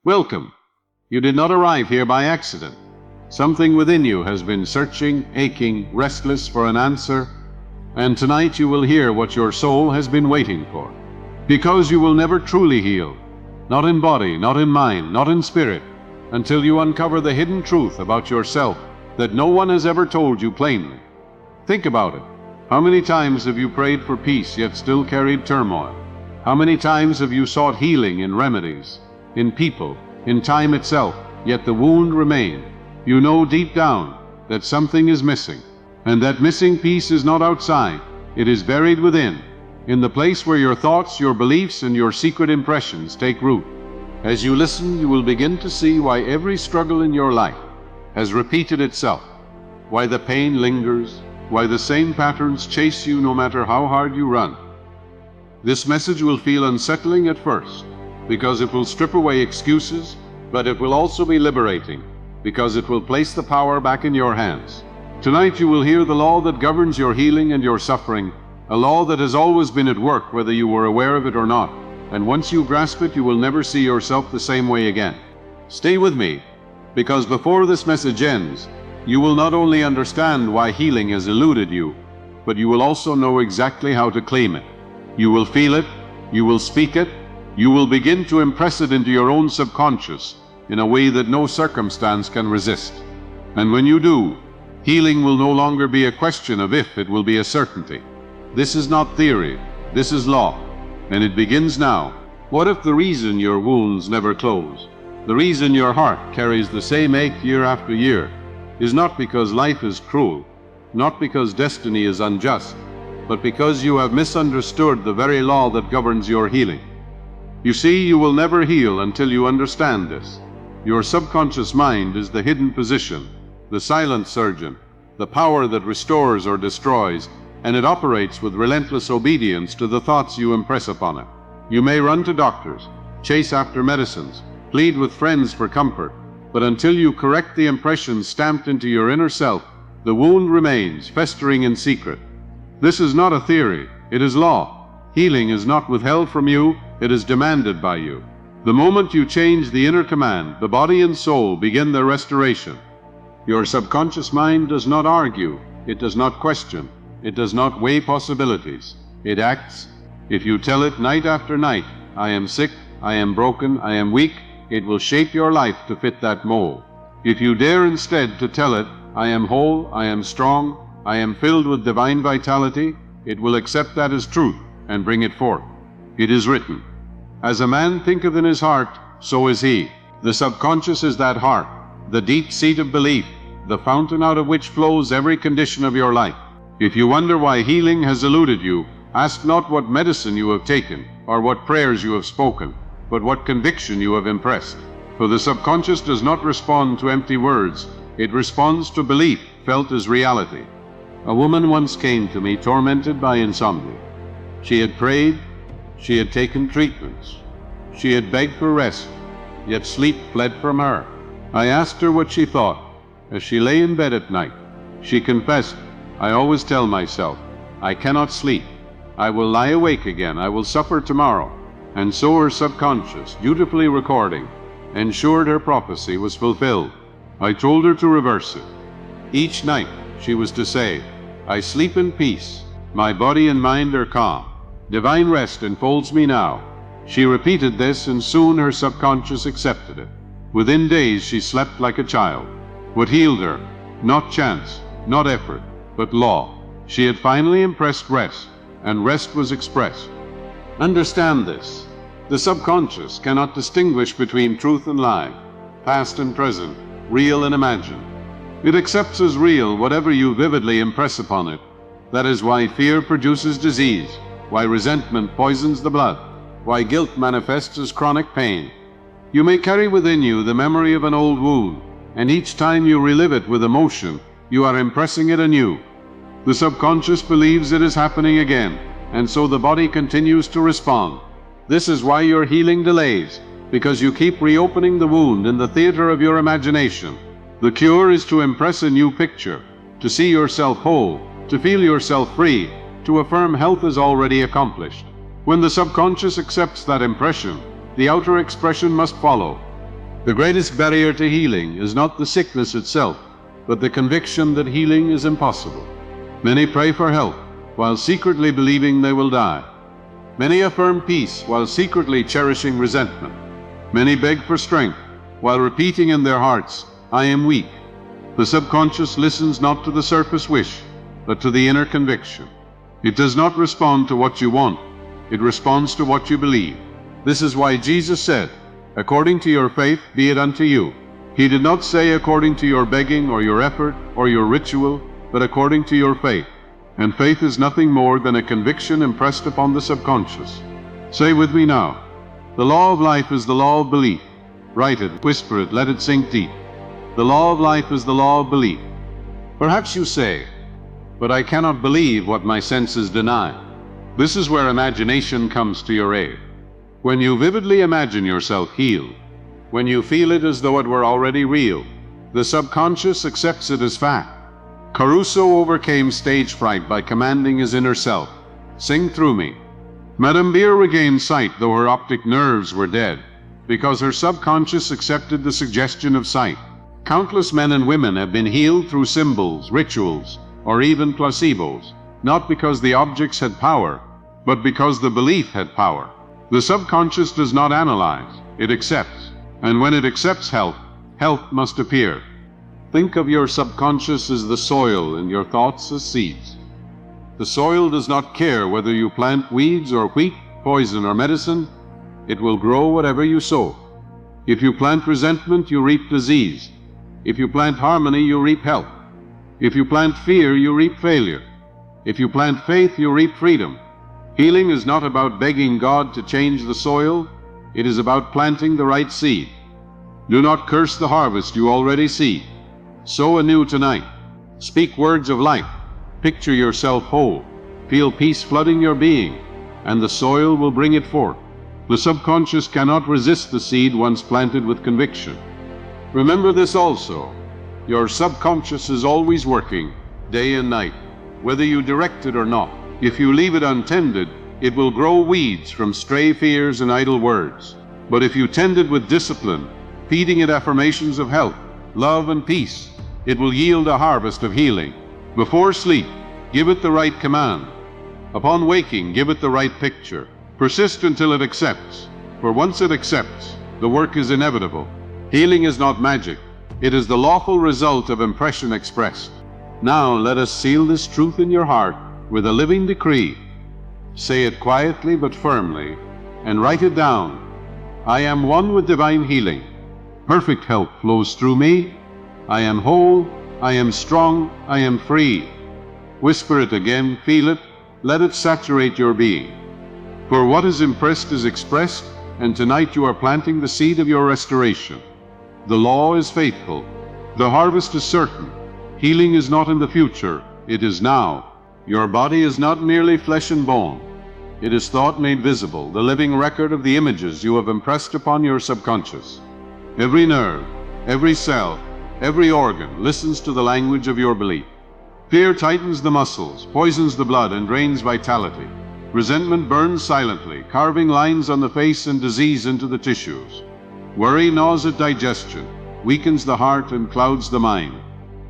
Welcome. You did not arrive here by accident. Something within you has been searching, aching, restless for an answer, and tonight you will hear what your soul has been waiting for. Because you will never truly heal, not in body, not in mind, not in spirit, until you uncover the hidden truth about yourself that no one has ever told you plainly. Think about it. How many times have you prayed for peace yet still carried turmoil? How many times have you sought healing in remedies, in people, in time itself, yet the wound remained? You know deep down that something is missing, and that missing piece is not outside, it is buried within, in the place where your thoughts, your beliefs, and your secret impressions take root. As you listen, you will begin to see why every struggle in your life has repeated itself, why the pain lingers, why the same patterns chase you no matter how hard you run. This message will feel unsettling at first, because it will strip away excuses, but it will also be liberating, because it will place the power back in your hands. Tonight you will hear the law that governs your healing and your suffering, a law that has always been at work whether you were aware of it or not, and once you grasp it, you will never see yourself the same way again. Stay with me, because before this message ends, you will not only understand why healing has eluded you, but you will also know exactly how to claim it. You will feel it, you will speak it, you will begin to impress it into your own subconscious in a way that no circumstance can resist. And when you do, healing will no longer be a question of if, it will be a certainty. This is not theory, this is law, and it begins now. What if the reason your wounds never close, the reason your heart carries the same ache year after year, is not because life is cruel, not because destiny is unjust, but because you have misunderstood the very law that governs your healing? You see, you will never heal until you understand this. Your subconscious mind is the hidden physician, the silent surgeon, the power that restores or destroys, and it operates with relentless obedience to the thoughts you impress upon it. You may run to doctors, chase after medicines, plead with friends for comfort, but until you correct the impressions stamped into your inner self, the wound remains, festering in secret. This is not a theory, it is law. Healing is not withheld from you, it is demanded by you. The moment you change the inner command, the body and soul begin their restoration. Your subconscious mind does not argue, it does not question, it does not weigh possibilities. It acts. If you tell it night after night, I am sick, I am broken, I am weak, it will shape your life to fit that mold. If you dare instead to tell it, I am whole, I am strong, I am filled with divine vitality, it will accept that as truth and bring it forth. It is written, as a man thinketh in his heart, so is he. The subconscious is that heart, the deep seat of belief, the fountain out of which flows every condition of your life. If you wonder why healing has eluded you, ask not what medicine you have taken, or what prayers you have spoken, but what conviction you have impressed. For the subconscious does not respond to empty words, it responds to belief felt as reality. A woman once came to me tormented by insomnia. She had prayed, she had taken treatments, she had begged for rest, yet sleep fled from her. I asked her what she thought. As she lay in bed at night, she confessed, I always tell myself, I cannot sleep. I will lie awake again, I will suffer tomorrow. And so her subconscious, dutifully recording, ensured her prophecy was fulfilled. I told her to reverse it. Each night she was to say, I sleep in peace, my body and mind are calm. Divine rest enfolds me now. She repeated this, and soon her subconscious accepted it. Within days she slept like a child. What healed her? Not chance, not effort, but law. She had finally impressed rest, and rest was expressed. Understand this. The subconscious cannot distinguish between truth and lie, past and present, real and imagined. It accepts as real whatever you vividly impress upon it. That is why fear produces disease, why resentment poisons the blood, why guilt manifests as chronic pain. You may carry within you the memory of an old wound, and each time you relive it with emotion, you are impressing it anew. The subconscious believes it is happening again, and so the body continues to respond. This is why your healing delays, because you keep reopening the wound in the theater of your imagination. The cure is to impress a new picture, to see yourself whole, to feel yourself free, to affirm health is already accomplished. When the subconscious accepts that impression, the outer expression must follow. The greatest barrier to healing is not the sickness itself, but the conviction that healing is impossible. Many pray for help while secretly believing they will die. Many affirm peace while secretly cherishing resentment. Many beg for strength while repeating in their hearts, "I am weak." The subconscious listens not to the surface wish, but to the inner conviction. It does not respond to what you want, it responds to what you believe. This is why Jesus said, "According to your faith be it unto you." He did not say according to your begging or your effort or your ritual, but according to your faith. And faith is nothing more than a conviction impressed upon the subconscious. Say with me now, the law of life is the law of belief. Write it, whisper it, let it sink deep. The law of life is the law of belief. Perhaps you say, "But I cannot believe what my senses deny." This is where imagination comes to your aid. When you vividly imagine yourself healed, when you feel it as though it were already real, the subconscious accepts it as fact. Caruso overcame stage fright by commanding his inner self, "Sing through me." Madame Beer regained sight though her optic nerves were dead, because her subconscious accepted the suggestion of sight. Countless men and women have been healed through symbols, rituals, or even placebos, not because the objects had power, but because the belief had power. The subconscious does not analyze, it accepts. And when it accepts health, health must appear. Think of your subconscious as the soil and your thoughts as seeds. The soil does not care whether you plant weeds or wheat, poison or medicine. It will grow whatever you sow. If you plant resentment, you reap disease. If you plant harmony, you reap health. If you plant fear, you reap failure. If you plant faith, you reap freedom. Healing is not about begging God to change the soil. It is about planting the right seed. Do not curse the harvest you already see. Sow anew tonight. Speak words of life. Picture yourself whole. Feel peace flooding your being, and the soil will bring it forth. The subconscious cannot resist the seed once planted with conviction. Remember this also. Your subconscious is always working, day and night, whether you direct it or not. If you leave it untended, it will grow weeds from stray fears and idle words. But if you tend it with discipline, feeding it affirmations of health, love, and peace, it will yield a harvest of healing. Before sleep, give it the right command. Upon waking, give it the right picture. Persist until it accepts, for once it accepts, the work is inevitable. Healing is not magic. It is the lawful result of impression expressed. Now let us seal this truth in your heart with a living decree. Say it quietly but firmly, and write it down. I am one with divine healing. Perfect health flows through me. I am whole, I am strong, I am free. Whisper it again, feel it, let it saturate your being. For what is impressed is expressed, and tonight you are planting the seed of your restoration. The law is faithful. The harvest is certain. Healing is not in the future, it is now. Your body is not merely flesh and bone. It is thought made visible, the living record of the images you have impressed upon your subconscious. Every nerve, every cell, every organ listens to the language of your belief. Fear tightens the muscles, poisons the blood, and drains vitality. Resentment burns silently, carving lines on the face and disease into the tissues. Worry gnaws at digestion, weakens the heart, and clouds the mind.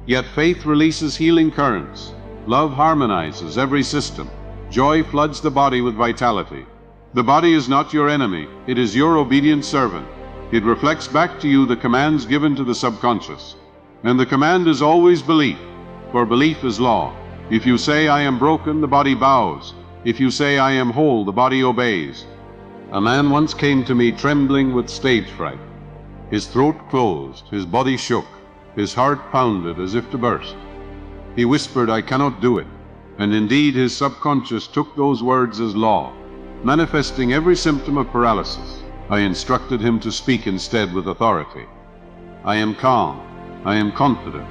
Yet faith releases healing currents. Love harmonizes every system. Joy floods the body with vitality. The body is not your enemy, it is your obedient servant. It reflects back to you the commands given to the subconscious. And the command is always belief, for belief is law. If you say, I am broken, the body bows. If you say, I am whole, the body obeys. A man once came to me trembling with stage fright. His throat closed, his body shook, his heart pounded as if to burst. He whispered, I cannot do it. And indeed his subconscious took those words as law, manifesting every symptom of paralysis. I instructed him to speak instead with authority. I am calm. I am confident.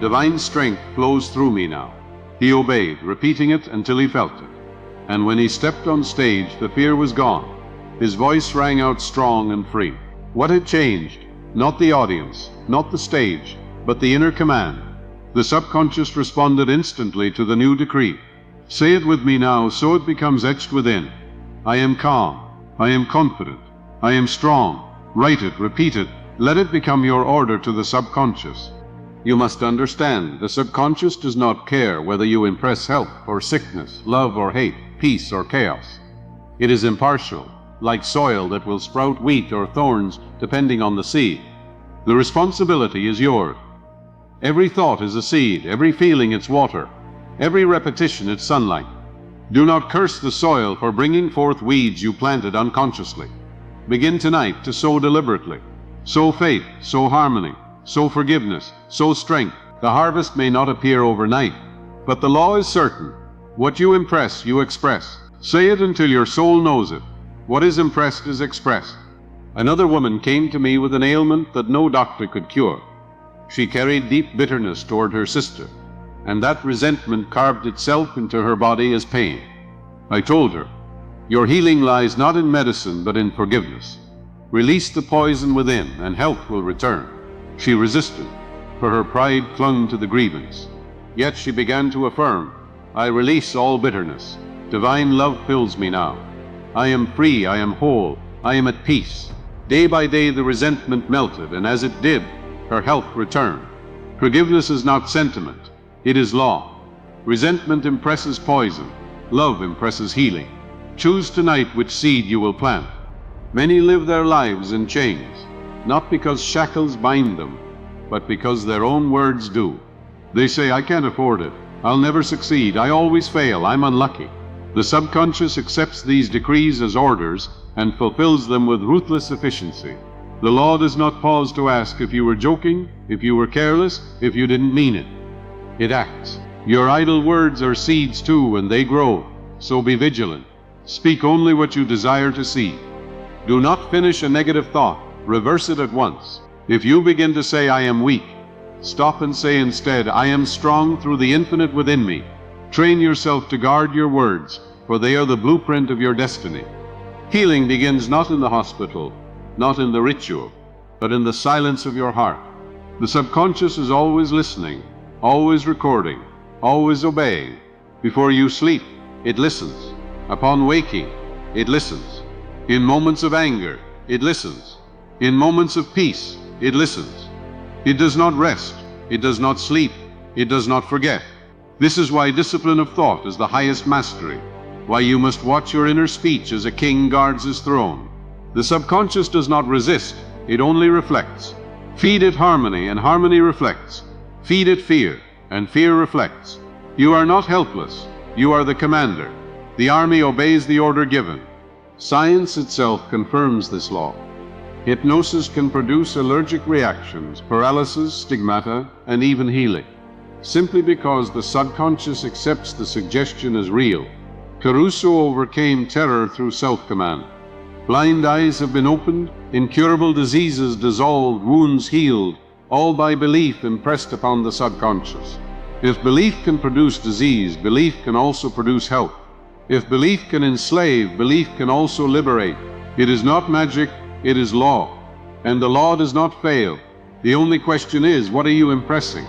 Divine strength flows through me now. He obeyed, repeating it until he felt it. And when he stepped on stage, the fear was gone. His voice rang out strong and free. What had changed? Not the audience, not the stage, but the inner command. The subconscious responded instantly to the new decree. Say it with me now, so it becomes etched within. I am calm. I am confident. I am strong. Write it, repeat it, Let it become your order to the subconscious. You must understand, the subconscious does not care whether you impress health or sickness, love or hate, peace or chaos. It is impartial, like soil that will sprout wheat or thorns depending on the seed. The responsibility is yours. Every thought is a seed, every feeling its water, every repetition its sunlight. Do not curse the soil for bringing forth weeds you planted unconsciously. Begin tonight to sow deliberately. Sow faith, sow harmony, sow forgiveness, sow strength. The harvest may not appear overnight, but the law is certain. What you impress, you express. Say it until your soul knows it. What is impressed is expressed. Another woman came to me with an ailment that no doctor could cure. She carried deep bitterness toward her sister, and that resentment carved itself into her body as pain. I told her, your healing lies not in medicine but in forgiveness. Release the poison within and health will return. She resisted, for her pride clung to the grievance. Yet she began to affirm, I release all bitterness. Divine love fills me now. I am free, I am whole, I am at peace. Day by day the resentment melted, and as it did, her health returned. Forgiveness is not sentiment, it is law. Resentment impresses poison, love impresses healing. Choose tonight which seed you will plant. Many live their lives in chains, not because shackles bind them, but because their own words do. They say, I can't afford it, I'll never succeed, I always fail, I'm unlucky. The subconscious accepts these decrees as orders and fulfills them with ruthless efficiency. The law does not pause to ask if you were joking, if you were careless, if you didn't mean it. It acts. Your idle words are seeds too, and they grow, so be vigilant. Speak only what you desire to see. Do not finish a negative thought, reverse it at once. If you begin to say, I am weak, stop and say instead, I am strong through the infinite within me. Train yourself to guard your words, for they are the blueprint of your destiny. Healing begins not in the hospital, not in the ritual, but in the silence of your heart. The subconscious is always listening, always recording, always obeying. Before you sleep, it listens. Upon waking, it listens. In moments of anger, it listens. In moments of peace, it listens. It does not rest, it does not sleep, it does not forget. This is why discipline of thought is the highest mastery, why you must watch your inner speech as a king guards his throne. The subconscious does not resist, it only reflects. Feed it harmony, and harmony reflects. Feed it fear, and fear reflects. You are not helpless, you are the commander. The army obeys the order given. Science itself confirms this law. Hypnosis can produce allergic reactions, paralysis, stigmata, and even healing, simply because the subconscious accepts the suggestion as real. Caruso overcame terror through self-command. Blind eyes have been opened, incurable diseases dissolved, wounds healed, all by belief impressed upon the subconscious. If belief can produce disease, belief can also produce health. If belief can enslave, belief can also liberate. It is not magic, it is law. And the law does not fail. The only question is, what are you impressing?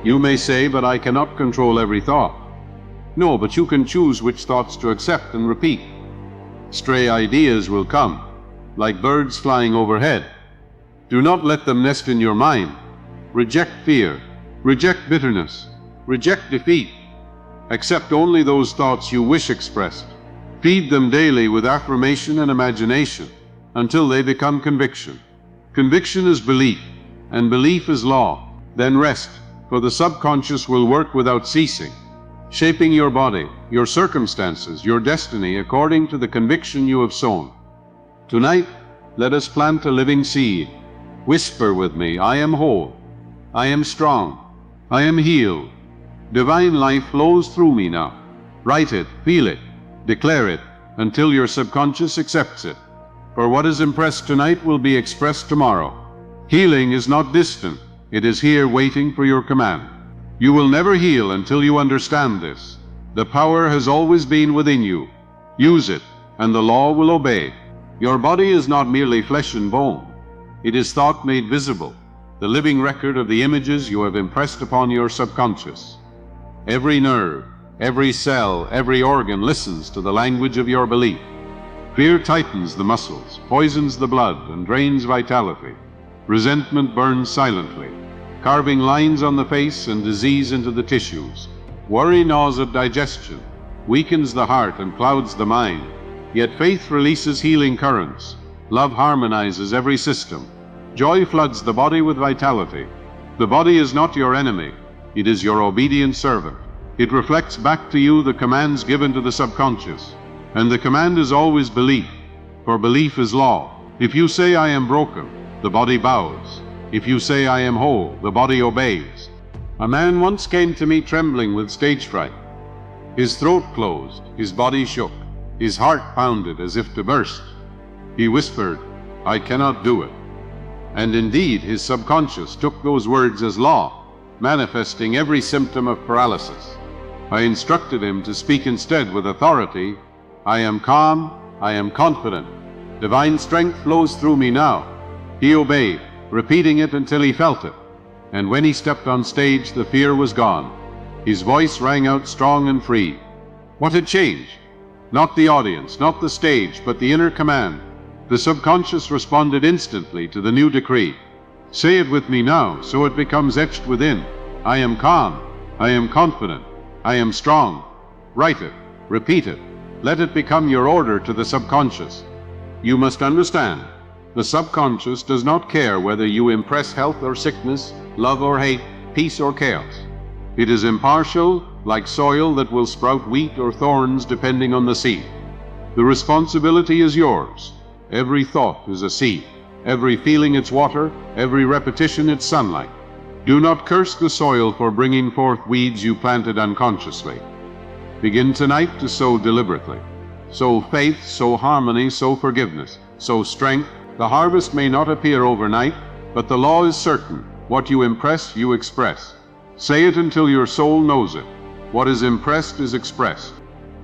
You may say, but I cannot control every thought. No, but you can choose which thoughts to accept and repeat. Stray ideas will come, like birds flying overhead. Do not let them nest in your mind. Reject fear, reject bitterness, reject defeat. Accept only those thoughts you wish expressed. Feed them daily with affirmation and imagination until they become conviction. Conviction is belief, and belief is law. Then rest, for the subconscious will work without ceasing, shaping your body, your circumstances, your destiny according to the conviction you have sown. Tonight, let us plant a living seed. Whisper with me, I am whole, I am strong, I am healed. Divine life flows through me now. Write it, feel it, declare it, until your subconscious accepts it. For what is impressed tonight will be expressed tomorrow. Healing is not distant, it is here waiting for your command. You will never heal until you understand this. The power has always been within you. Use it, and the law will obey. Your body is not merely flesh and bone. It is thought made visible, the living record of the images you have impressed upon your subconscious. Every nerve, every cell, every organ listens to the language of your belief. Fear tightens the muscles, poisons the blood, and drains vitality. Resentment burns silently, carving lines on the face and disease into the tissues. Worry gnaws at digestion, weakens the heart and clouds the mind. Yet faith releases healing currents. Love harmonizes every system. Joy floods the body with vitality. The body is not your enemy. It is your obedient servant. It reflects back to you the commands given to the subconscious. And the command is always belief, for belief is law. If you say I am broken, the body bows. If you say I am whole, the body obeys. A man once came to me trembling with stage fright. His throat closed, his body shook, his heart pounded as if to burst. He whispered, I cannot do it. And indeed, his subconscious took those words as law, manifesting every symptom of paralysis. I instructed him to speak instead with authority. I am calm, I am confident. Divine strength flows through me now. He obeyed, repeating it until he felt it. And when he stepped on stage, the fear was gone. His voice rang out strong and free. What had changed? Not the audience, not the stage, but the inner command. The subconscious responded instantly to the new decree. Say it with me now, so it becomes etched within. I am calm, I am confident, I am strong. Write it, repeat it. Let it become your order to the subconscious. You must understand, the subconscious does not care whether you impress health or sickness, love or hate, peace or chaos. It is impartial, like soil that will sprout wheat or thorns depending on the seed. The responsibility is yours. Every thought is a seed. Every feeling its water, every repetition its sunlight. Do not curse the soil for bringing forth weeds you planted unconsciously. Begin tonight to sow deliberately. Sow faith, sow harmony, sow forgiveness, sow strength. The harvest may not appear overnight, but the law is certain. What you impress, you express. Say it until your soul knows it. What is impressed is expressed.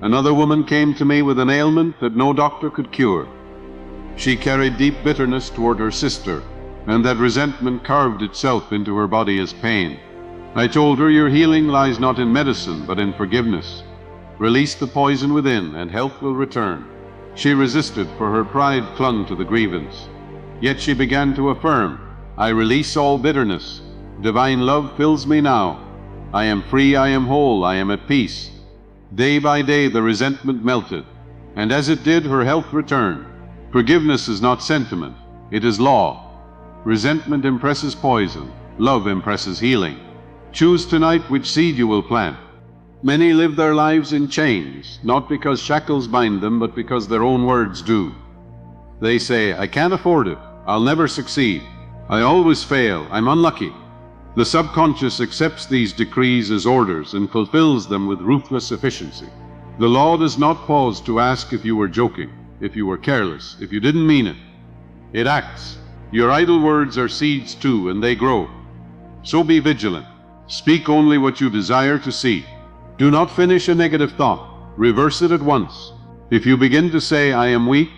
Another woman came to me with an ailment that no doctor could cure. She carried deep bitterness toward her sister, and that resentment carved itself into her body as pain. I told her, your healing lies not in medicine, but in forgiveness. Release the poison within, and health will return. She resisted, for her pride clung to the grievance. Yet she began to affirm, I release all bitterness. Divine love fills me now. I am free, I am whole, I am at peace. Day by day the resentment melted, and as it did, her health returned. Forgiveness is not sentiment, it is law. Resentment impresses poison, love impresses healing. Choose tonight which seed you will plant. Many live their lives in chains, not because shackles bind them, but because their own words do. They say, I can't afford it, I'll never succeed, I always fail, I'm unlucky. The subconscious accepts these decrees as orders and fulfills them with ruthless efficiency. The law does not pause to ask if you were joking, if you were careless, if you didn't mean it. It acts. Your idle words are seeds too, and they grow. So be vigilant. Speak only what you desire to see. Do not finish a negative thought. Reverse it at once. If you begin to say, I am weak,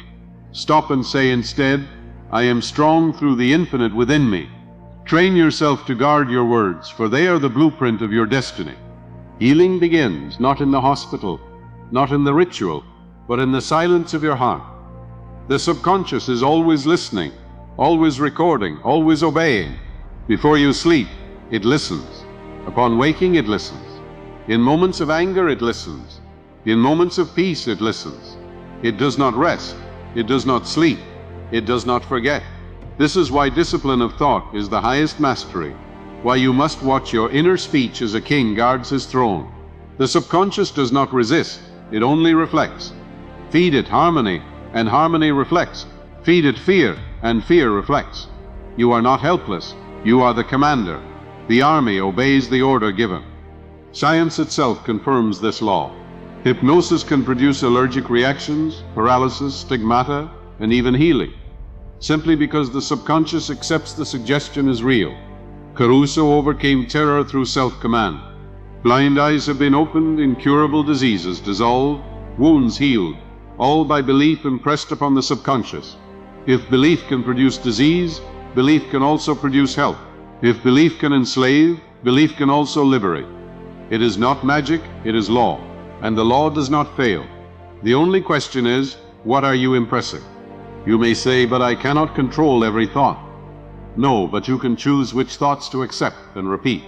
stop and say instead, I am strong through the infinite within me. Train yourself to guard your words, for they are the blueprint of your destiny. Healing begins not in the hospital, not in the ritual, but in the silence of your heart. The subconscious is always listening, always recording, always obeying. Before you sleep, it listens. Upon waking, it listens. In moments of anger, it listens. In moments of peace, it listens. It does not rest. It does not sleep. It does not forget. This is why discipline of thought is the highest mastery, why you must watch your inner speech as a king guards his throne. The subconscious does not resist, it only reflects. Feed it harmony, and harmony reflects. Feed it fear, and fear reflects. You are not helpless, you are the commander. The army obeys the order given. Science itself confirms this law. Hypnosis can produce allergic reactions, paralysis, stigmata, and even healing, simply because the subconscious accepts the suggestion as real. Caruso overcame terror through self-command. Blind eyes have been opened, incurable diseases dissolved, wounds healed, all by belief impressed upon the subconscious. If belief can produce disease, belief can also produce health. If belief can enslave, belief can also liberate. It is not magic, it is law, and the law does not fail. The only question is, what are you impressing? You may say, but I cannot control every thought. No, but you can choose which thoughts to accept and repeat.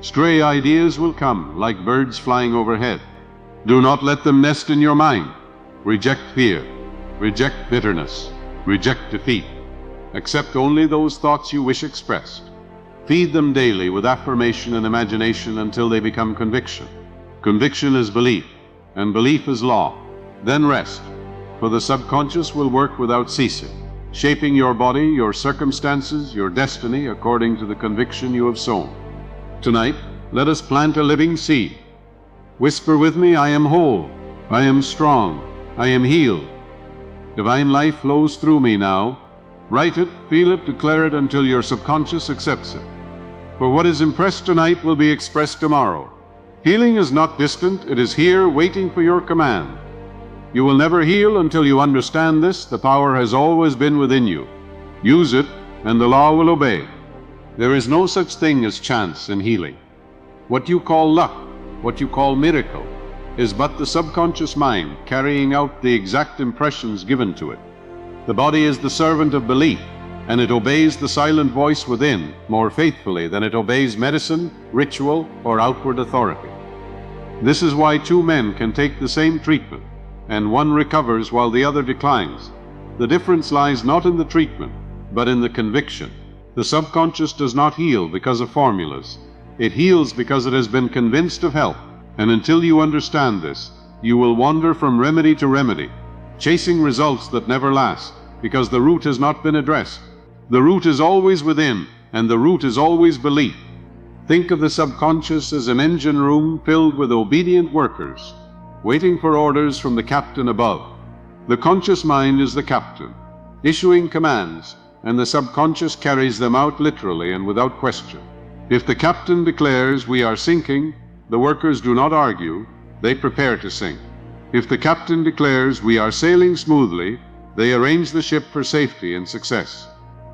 Stray ideas will come like birds flying overhead. Do not let them nest in your mind. Reject fear. Reject bitterness. Reject defeat. Accept only those thoughts you wish expressed. Feed them daily with affirmation and imagination until they become conviction. Conviction is belief, and belief is law. Then rest, for the subconscious will work without ceasing, shaping your body, your circumstances, your destiny according to the conviction you have sown. Tonight, let us plant a living seed. Whisper with me, I am whole, I am strong, I am healed. Divine life flows through me now. Write it, feel it, declare it until your subconscious accepts it. For what is impressed tonight will be expressed tomorrow. Healing is not distant, it is here waiting for your command. You will never heal until you understand this. The power has always been within you. Use it, and the law will obey. There is no such thing as chance in healing. What you call luck, what you call miracle, is but the subconscious mind carrying out the exact impressions given to it. The body is the servant of belief, and it obeys the silent voice within more faithfully than it obeys medicine, ritual, or outward authority. This is why two men can take the same treatment, and one recovers while the other declines. The difference lies not in the treatment, but in the conviction. The subconscious does not heal because of formulas. It heals because it has been convinced of health, and until you understand this, you will wander from remedy to remedy, chasing results that never last, because the root has not been addressed. The root is always within, and the root is always belief. Think of the subconscious as an engine room filled with obedient workers, waiting for orders from the captain above. The conscious mind is the captain, issuing commands, and the subconscious carries them out literally and without question. If the captain declares we are sinking, the workers do not argue, they prepare to sink. If the captain declares we are sailing smoothly, they arrange the ship for safety and success.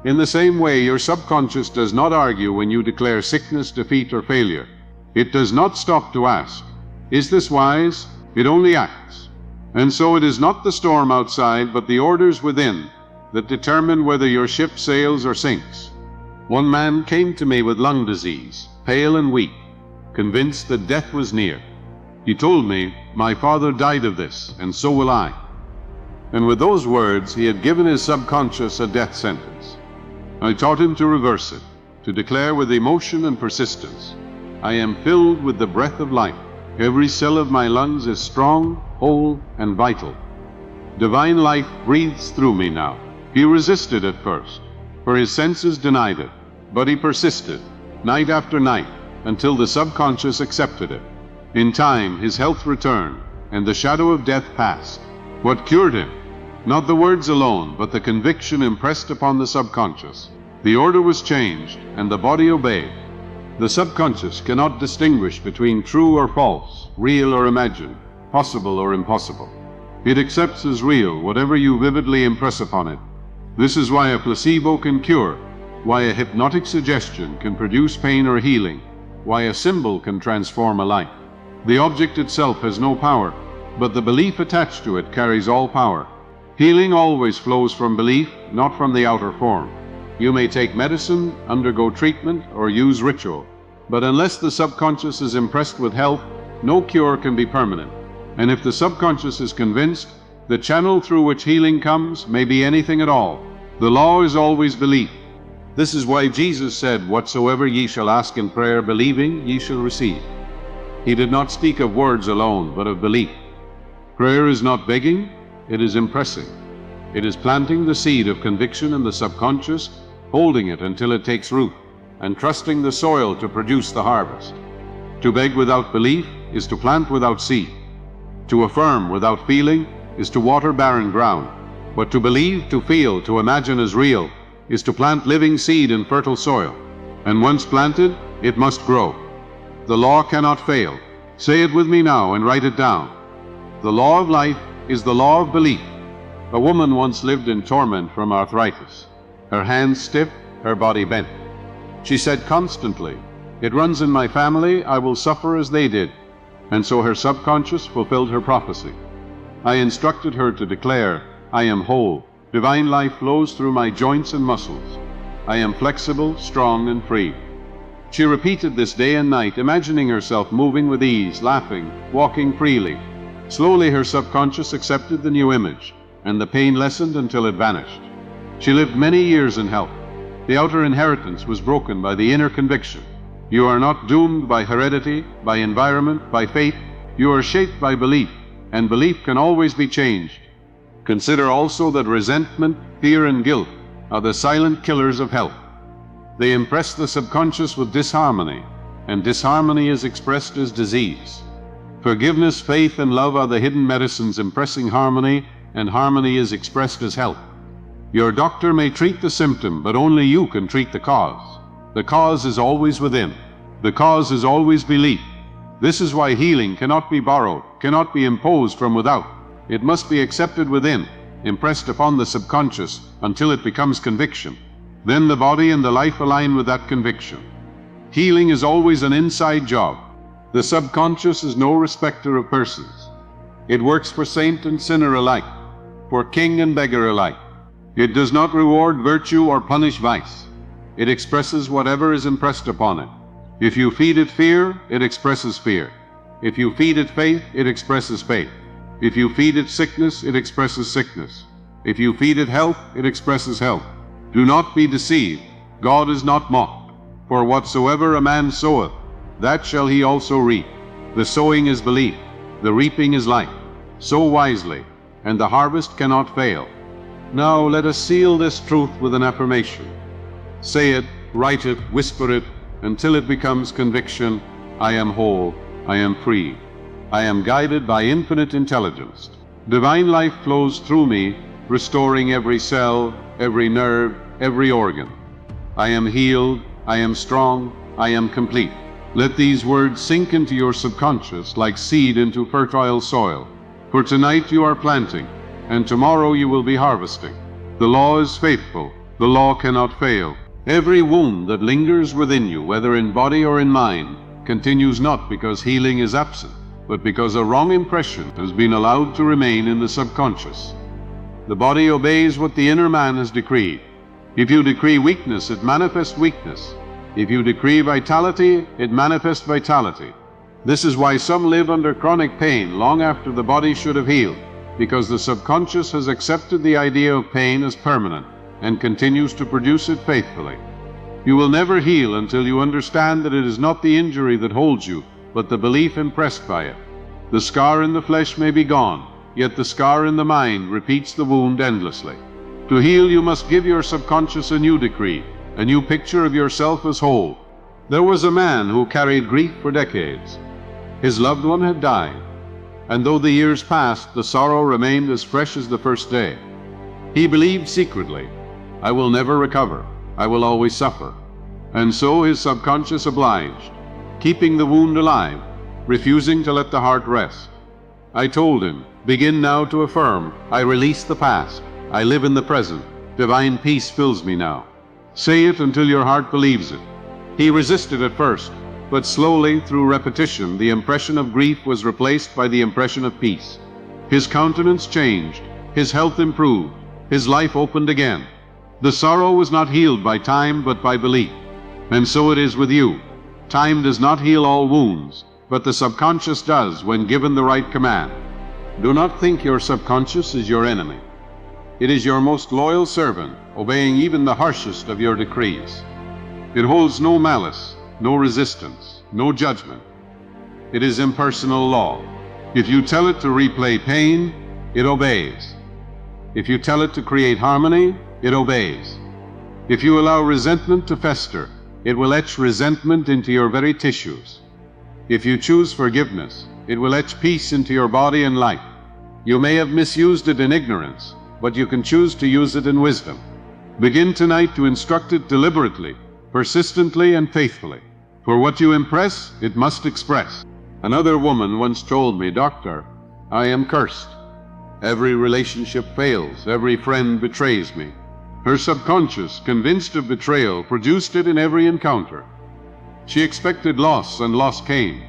In the same way, your subconscious does not argue when you declare sickness, defeat, or failure. It does not stop to ask, is this wise? It only acts. And so it is not the storm outside, but the orders within that determine whether your ship sails or sinks. One man came to me with lung disease, pale and weak, convinced that death was near. He told me, my father died of this, and so will I. And with those words, he had given his subconscious a death sentence. I taught him to reverse it, to declare with emotion and persistence, I am filled with the breath of life. Every cell of my lungs is strong, whole, and vital. Divine life breathes through me now. He resisted at first, for his senses denied it, but he persisted, night after night, until the subconscious accepted it. In time, his health returned, and the shadow of death passed. What cured him? Not the words alone, but the conviction impressed upon the subconscious. The order was changed, and the body obeyed. The subconscious cannot distinguish between true or false, real or imagined, possible or impossible. It accepts as real whatever you vividly impress upon it. This is why a placebo can cure, why a hypnotic suggestion can produce pain or healing, why a symbol can transform a life. The object itself has no power, but the belief attached to it carries all power. Healing always flows from belief, not from the outer form. You may take medicine, undergo treatment, or use ritual, but unless the subconscious is impressed with health, no cure can be permanent. And if the subconscious is convinced, the channel through which healing comes may be anything at all. The law is always belief. This is why Jesus said, whatsoever ye shall ask in prayer, believing, ye shall receive. He did not speak of words alone, but of belief. Prayer is not begging, it is impressing. It is planting the seed of conviction in the subconscious, holding it until it takes root, and trusting the soil to produce the harvest. To beg without belief is to plant without seed. To affirm without feeling is to water barren ground. But to believe, to feel, to imagine as real is to plant living seed in fertile soil. And once planted, it must grow. The law cannot fail. Say it with me now and write it down. The law of life is the law of belief. A woman once lived in torment from arthritis. Her hands stiff, her body bent. She said constantly, it runs in my family, I will suffer as they did. And so her subconscious fulfilled her prophecy. I instructed her to declare, I am whole. Divine life flows through my joints and muscles. I am flexible, strong, and free. She repeated this day and night, imagining herself moving with ease, laughing, walking freely. Slowly her subconscious accepted the new image, and the pain lessened until it vanished. She lived many years in health. The outer inheritance was broken by the inner conviction. You are not doomed by heredity, by environment, by fate. You are shaped by belief, and belief can always be changed. Consider also that resentment, fear, and guilt are the silent killers of health. They impress the subconscious with disharmony, and disharmony is expressed as disease. Forgiveness, faith, and love are the hidden medicines impressing harmony, and harmony is expressed as health. Your doctor may treat the symptom, but only you can treat the cause. The cause is always within. The cause is always belief. This is why healing cannot be borrowed, cannot be imposed from without. It must be accepted within, impressed upon the subconscious until it becomes conviction. Then the body and the life align with that conviction. Healing is always an inside job. The subconscious is no respecter of persons. It works for saint and sinner alike, for king and beggar alike. It does not reward virtue or punish vice. It expresses whatever is impressed upon it. If you feed it fear, it expresses fear. If you feed it faith, it expresses faith. If you feed it sickness, it expresses sickness. If you feed it health, it expresses health. Do not be deceived. God is not mocked. For whatsoever a man soweth, that shall he also reap. The sowing is belief, the reaping is life. Sow wisely, and the harvest cannot fail. Now let us seal this truth with an affirmation. Say it, write it, whisper it, until it becomes conviction. I am whole, I am free. I am guided by infinite intelligence. Divine life flows through me, restoring every cell, every nerve, every organ. I am healed, I am strong, I am complete. Let these words sink into your subconscious like seed into fertile soil. For tonight you are planting, and tomorrow you will be harvesting. The law is faithful, the law cannot fail. Every wound that lingers within you, whether in body or in mind, continues not because healing is absent, but because a wrong impression has been allowed to remain in the subconscious. The body obeys what the inner man has decreed. If you decree weakness, it manifests weakness. If you decree vitality, it manifests vitality. This is why some live under chronic pain long after the body should have healed, because the subconscious has accepted the idea of pain as permanent and continues to produce it faithfully. You will never heal until you understand that it is not the injury that holds you, but the belief impressed by it. The scar in the flesh may be gone, yet the scar in the mind repeats the wound endlessly. To heal, you must give your subconscious a new decree, a new picture of yourself as whole. There was a man who carried grief for decades. His loved one had died, and though the years passed, the sorrow remained as fresh as the first day. He believed secretly, I will never recover, I will always suffer. And so his subconscious obliged, keeping the wound alive, refusing to let the heart rest. I told him, begin now to affirm, I release the past, I live in the present, divine peace fills me now. Say it until your heart believes it. He resisted at first, but slowly, through repetition, the impression of grief was replaced by the impression of peace. His countenance changed, his health improved, his life opened again. The sorrow was not healed by time, but by belief. And so it is with you. Time does not heal all wounds, but the subconscious does when given the right command. Do not think your subconscious is your enemy. It is your most loyal servant, obeying even the harshest of your decrees. It holds no malice, no resistance, no judgment. It is impersonal law. If you tell it to replay pain, it obeys. If you tell it to create harmony, it obeys. If you allow resentment to fester, it will etch resentment into your very tissues. If you choose forgiveness, it will etch peace into your body and life. You may have misused it in ignorance, but you can choose to use it in wisdom. Begin tonight to instruct it deliberately, persistently, and faithfully. For what you impress, it must express. Another woman once told me, Doctor, I am cursed. Every relationship fails, every friend betrays me. Her subconscious, convinced of betrayal, produced it in every encounter. She expected loss, and loss came.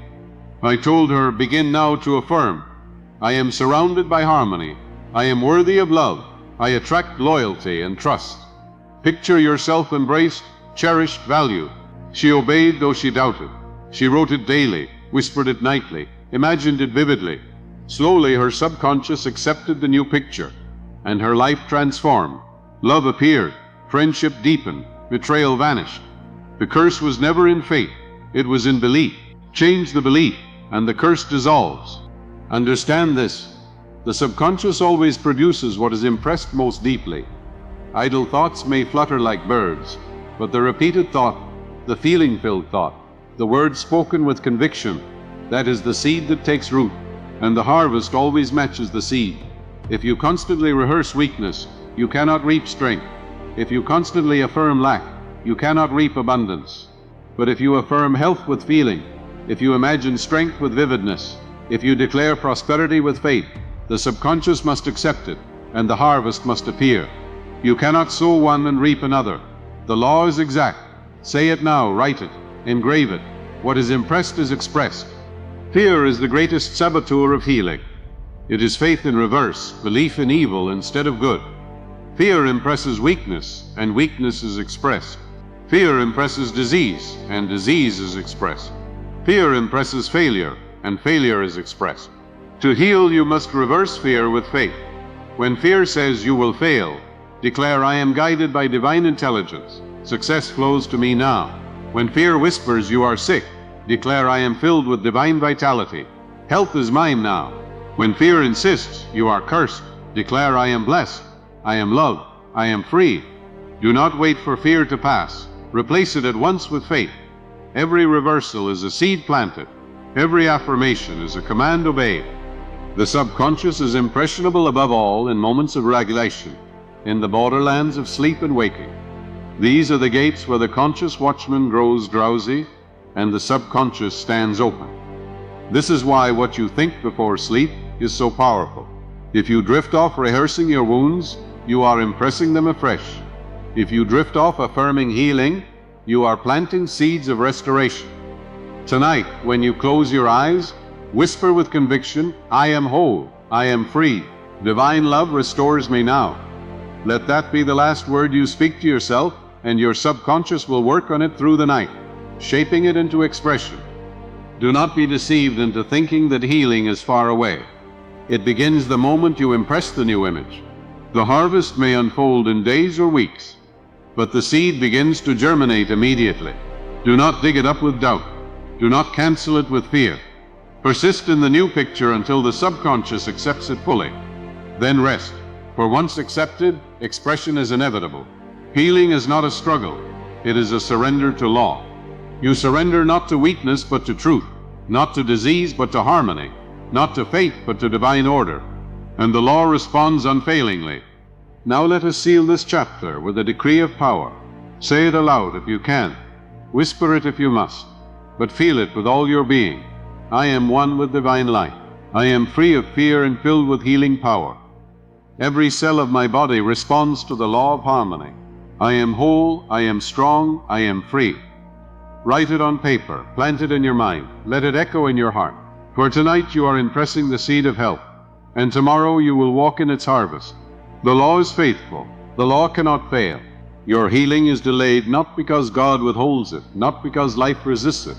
I told her, begin now to affirm, I am surrounded by harmony. I am worthy of love. I attract loyalty and trust. Picture yourself embraced, cherished, valued. She obeyed though she doubted. She wrote it daily, whispered it nightly, imagined it vividly. Slowly her subconscious accepted the new picture, and her life transformed. Love appeared, friendship deepened, betrayal vanished. The curse was never in fate, it was in belief. Change the belief, and the curse dissolves. Understand this: the subconscious always produces what is impressed most deeply. Idle thoughts may flutter like birds, but the repeated thought, the feeling-filled thought, the word spoken with conviction, that is the seed that takes root, and the harvest always matches the seed. If you constantly rehearse weakness, you cannot reap strength. If you constantly affirm lack, you cannot reap abundance. But if you affirm health with feeling, if you imagine strength with vividness, if you declare prosperity with faith, the subconscious must accept it, and the harvest must appear. You cannot sow one and reap another. The law is exact. Say it now, write it, engrave it. What is impressed is expressed. Fear is the greatest saboteur of healing. It is faith in reverse, belief in evil instead of good. Fear impresses weakness, and weakness is expressed. Fear impresses disease, and disease is expressed. Fear impresses failure, and failure is expressed. To heal, you must reverse fear with faith. When fear says you will fail, declare, I am guided by divine intelligence. Success flows to me now. When fear whispers you are sick, declare, I am filled with divine vitality. Health is mine now. When fear insists you are cursed, declare, I am blessed. I am loved. I am free. Do not wait for fear to pass. Replace it at once with faith. Every reversal is a seed planted. Every affirmation is a command obeyed. The subconscious is impressionable above all in moments of regulation, in the borderlands of sleep and waking. These are the gates where the conscious watchman grows drowsy and the subconscious stands open. This is why what you think before sleep is so powerful. If you drift off rehearsing your wounds, you are impressing them afresh. If you drift off affirming healing, you are planting seeds of restoration. Tonight, when you close your eyes, whisper with conviction, I am whole, I am free. Divine love restores me now. Let that be the last word you speak to yourself, and your subconscious will work on it through the night, shaping it into expression. Do not be deceived into thinking that healing is far away. It begins the moment you impress the new image. The harvest may unfold in days or weeks, but the seed begins to germinate immediately. Do not dig it up with doubt. Do not cancel it with fear. Persist in the new picture until the subconscious accepts it fully. Then rest, for once accepted, expression is inevitable. Healing is not a struggle, it is a surrender to law. You surrender not to weakness but to truth, not to disease but to harmony, not to fate but to divine order, and the law responds unfailingly. Now let us seal this chapter with a decree of power. Say it aloud if you can, whisper it if you must, but feel it with all your being. I am one with divine light. I am free of fear and filled with healing power. Every cell of my body responds to the law of harmony. I am whole, I am strong, I am free. Write it on paper, plant it in your mind, let it echo in your heart. For tonight you are impressing the seed of health, and tomorrow you will walk in its harvest. The law is faithful, the law cannot fail. Your healing is delayed not because God withholds it, not because life resists it,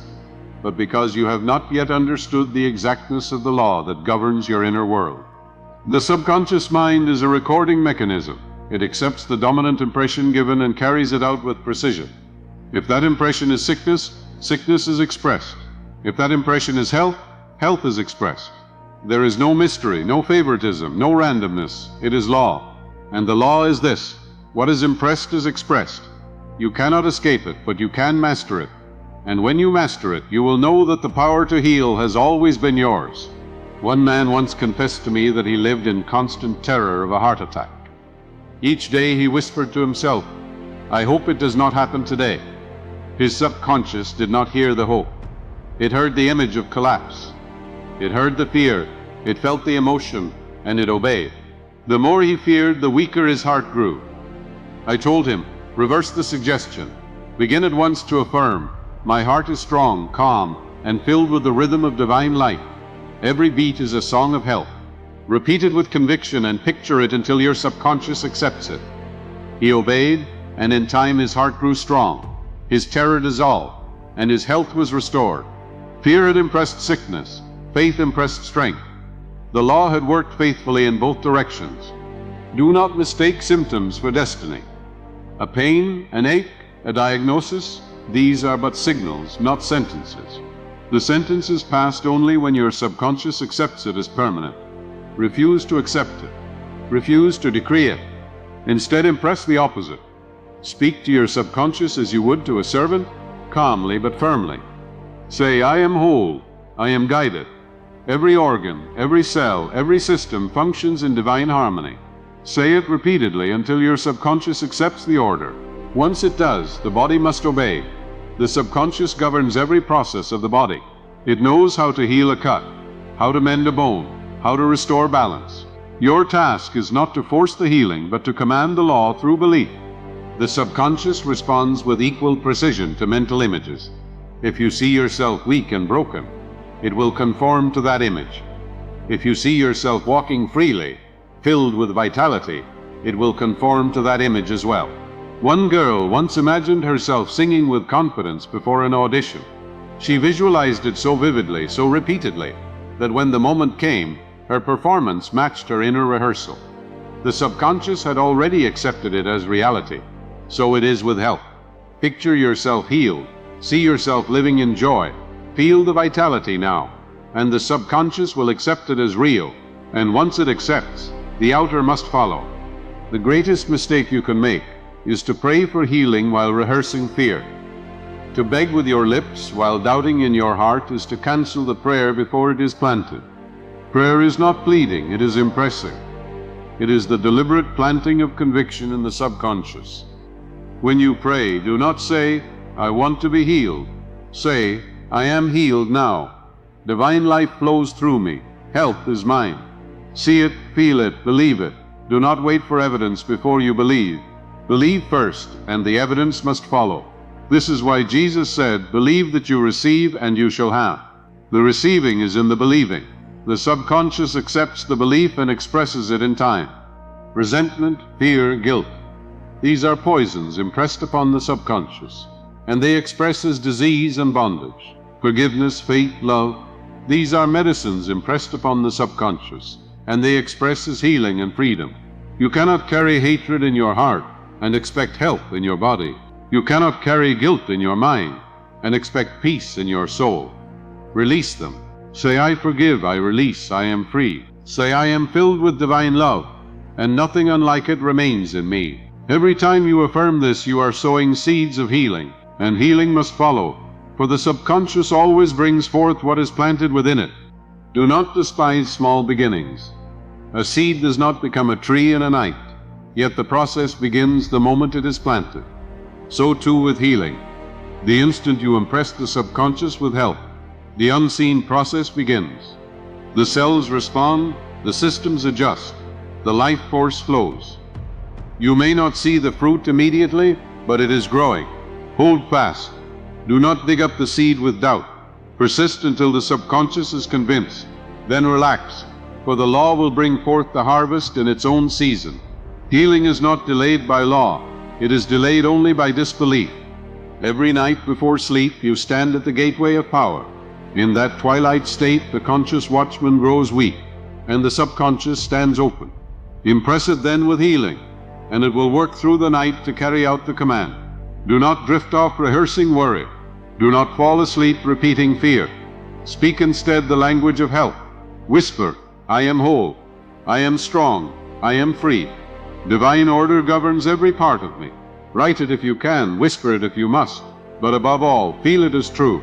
but because you have not yet understood the exactness of the law that governs your inner world. The subconscious mind is a recording mechanism. It accepts the dominant impression given and carries it out with precision. If that impression is sickness, sickness is expressed. If that impression is health, health is expressed. There is no mystery, no favoritism, no randomness. It is law. And the law is this: what is impressed is expressed. You cannot escape it, but you can master it. And when you master it, you will know that the power to heal has always been yours. One man once confessed to me that he lived in constant terror of a heart attack. Each day he whispered to himself, I hope it does not happen today. His subconscious did not hear the hope. It heard the image of collapse. It heard the fear, it felt the emotion, and it obeyed. The more he feared, the weaker his heart grew. I told him, reverse the suggestion. Begin at once to affirm, my heart is strong, calm, and filled with the rhythm of divine light. Every beat is a song of health. Repeat it with conviction and picture it until your subconscious accepts it. He obeyed, and in time his heart grew strong, his terror dissolved, and his health was restored. Fear had impressed sickness, faith impressed strength. The law had worked faithfully in both directions. Do not mistake symptoms for destiny. A pain, an ache, a diagnosis, these are but signals, not sentences. The sentence is passed only when your subconscious accepts it as permanent. Refuse to accept it. Refuse to decree it. Instead, impress the opposite. Speak to your subconscious as you would to a servant, calmly but firmly. Say, I am whole, I am guided. Every organ, every cell, every system functions in divine harmony. Say it repeatedly until your subconscious accepts the order. Once it does, the body must obey. The subconscious governs every process of the body. It knows how to heal a cut, how to mend a bone, how to restore balance. Your task is not to force the healing, but to command the law through belief. The subconscious responds with equal precision to mental images. If you see yourself weak and broken, it will conform to that image. If you see yourself walking freely, filled with vitality, it will conform to that image as well. One girl once imagined herself singing with confidence before an audition. She visualized it so vividly, so repeatedly, that when the moment came, her performance matched her inner rehearsal. The subconscious had already accepted it as reality. So it is with health. Picture yourself healed. See yourself living in joy. Feel the vitality now, and the subconscious will accept it as real. And once it accepts, the outer must follow. The greatest mistake you can make is to pray for healing while rehearsing fear. To beg with your lips while doubting in your heart is to cancel the prayer before it is planted. Prayer is not pleading, it is impressing. It is the deliberate planting of conviction in the subconscious. When you pray, do not say, I want to be healed. Say, I am healed now. Divine life flows through me. Health is mine. See it, feel it, believe it. Do not wait for evidence before you believe. Believe first, and the evidence must follow. This is why Jesus said, believe that you receive and you shall have. The receiving is in the believing. The subconscious accepts the belief and expresses it in time. Resentment, fear, guilt. These are poisons impressed upon the subconscious, and they express as disease and bondage. Forgiveness, faith, love. These are medicines impressed upon the subconscious, and they express as healing and freedom. You cannot carry hatred in your heart and expect health in your body. You cannot carry guilt in your mind and expect peace in your soul. Release them. Say, I forgive, I release, I am free. Say, I am filled with divine love, and nothing unlike it remains in me. Every time you affirm this, you are sowing seeds of healing, and healing must follow, for the subconscious always brings forth what is planted within it. Do not despise small beginnings. A seed does not become a tree in a night, yet the process begins the moment it is planted. So too with healing. The instant you impress the subconscious with health, the unseen process begins. The cells respond, the systems adjust, the life force flows. You may not see the fruit immediately, but it is growing. Hold fast. Do not dig up the seed with doubt. Persist until the subconscious is convinced. Then relax, for the law will bring forth the harvest in its own season. Healing is not delayed by law. It is delayed only by disbelief. Every night before sleep, you stand at the gateway of power. In that twilight state, the conscious watchman grows weak, and the subconscious stands open. Impress it then with healing, and it will work through the night to carry out the command. Do not drift off rehearsing worry. Do not fall asleep repeating fear. Speak instead the language of health. Whisper, I am whole, I am strong, I am free. Divine order governs every part of me. Write it if you can, whisper it if you must, but above all, feel it as true.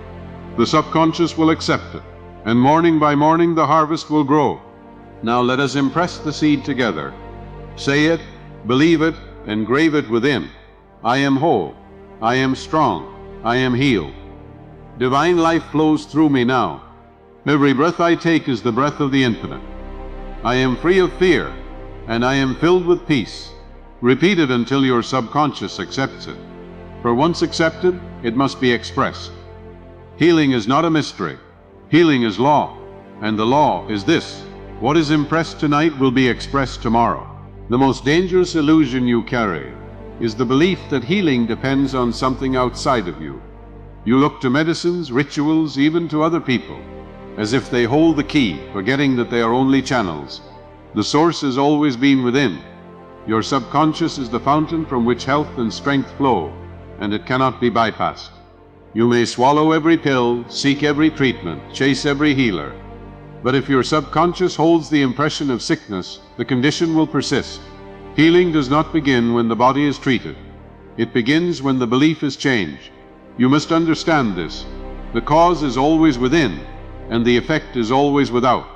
The subconscious will accept it, and morning by morning the harvest will grow. Now let us impress the seed together. Say it, believe it, engrave it within. I am whole, I am strong, I am healed. Divine life flows through me now. Every breath I take is the breath of the infinite. I am free of fear, and I am filled with peace. Repeat it until your subconscious accepts it. For once accepted, it must be expressed. Healing is not a mystery. Healing is law, and the law is this: what is impressed tonight will be expressed tomorrow. The most dangerous illusion you carry is the belief that healing depends on something outside of you. You look to medicines, rituals, even to other people, as if they hold the key, forgetting that they are only channels. The source has always been within. Your subconscious is the fountain from which health and strength flow, and it cannot be bypassed. You may swallow every pill, seek every treatment, chase every healer, but if your subconscious holds the impression of sickness, the condition will persist. Healing does not begin when the body is treated. It begins when the belief is changed. You must understand this. The cause is always within, and the effect is always without.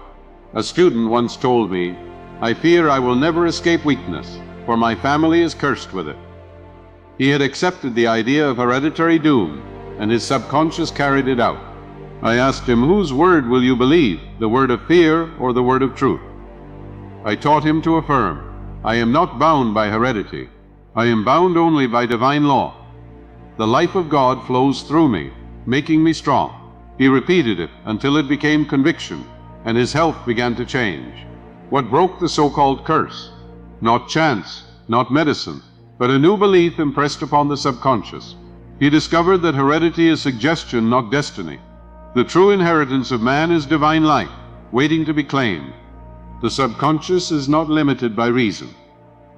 A student once told me, "I fear I will never escape weakness, for my family is cursed with it." He had accepted the idea of hereditary doom, and his subconscious carried it out. I asked him, "Whose word will you believe, the word of fear or the word of truth?" I taught him to affirm, "I am not bound by heredity. I am bound only by divine law. The life of God flows through me, making me strong." He repeated it until it became conviction, and his health began to change. What broke the so-called curse? Not chance, not medicine, but a new belief impressed upon the subconscious. He discovered that heredity is suggestion, not destiny. The true inheritance of man is divine life, waiting to be claimed. The subconscious is not limited by reason.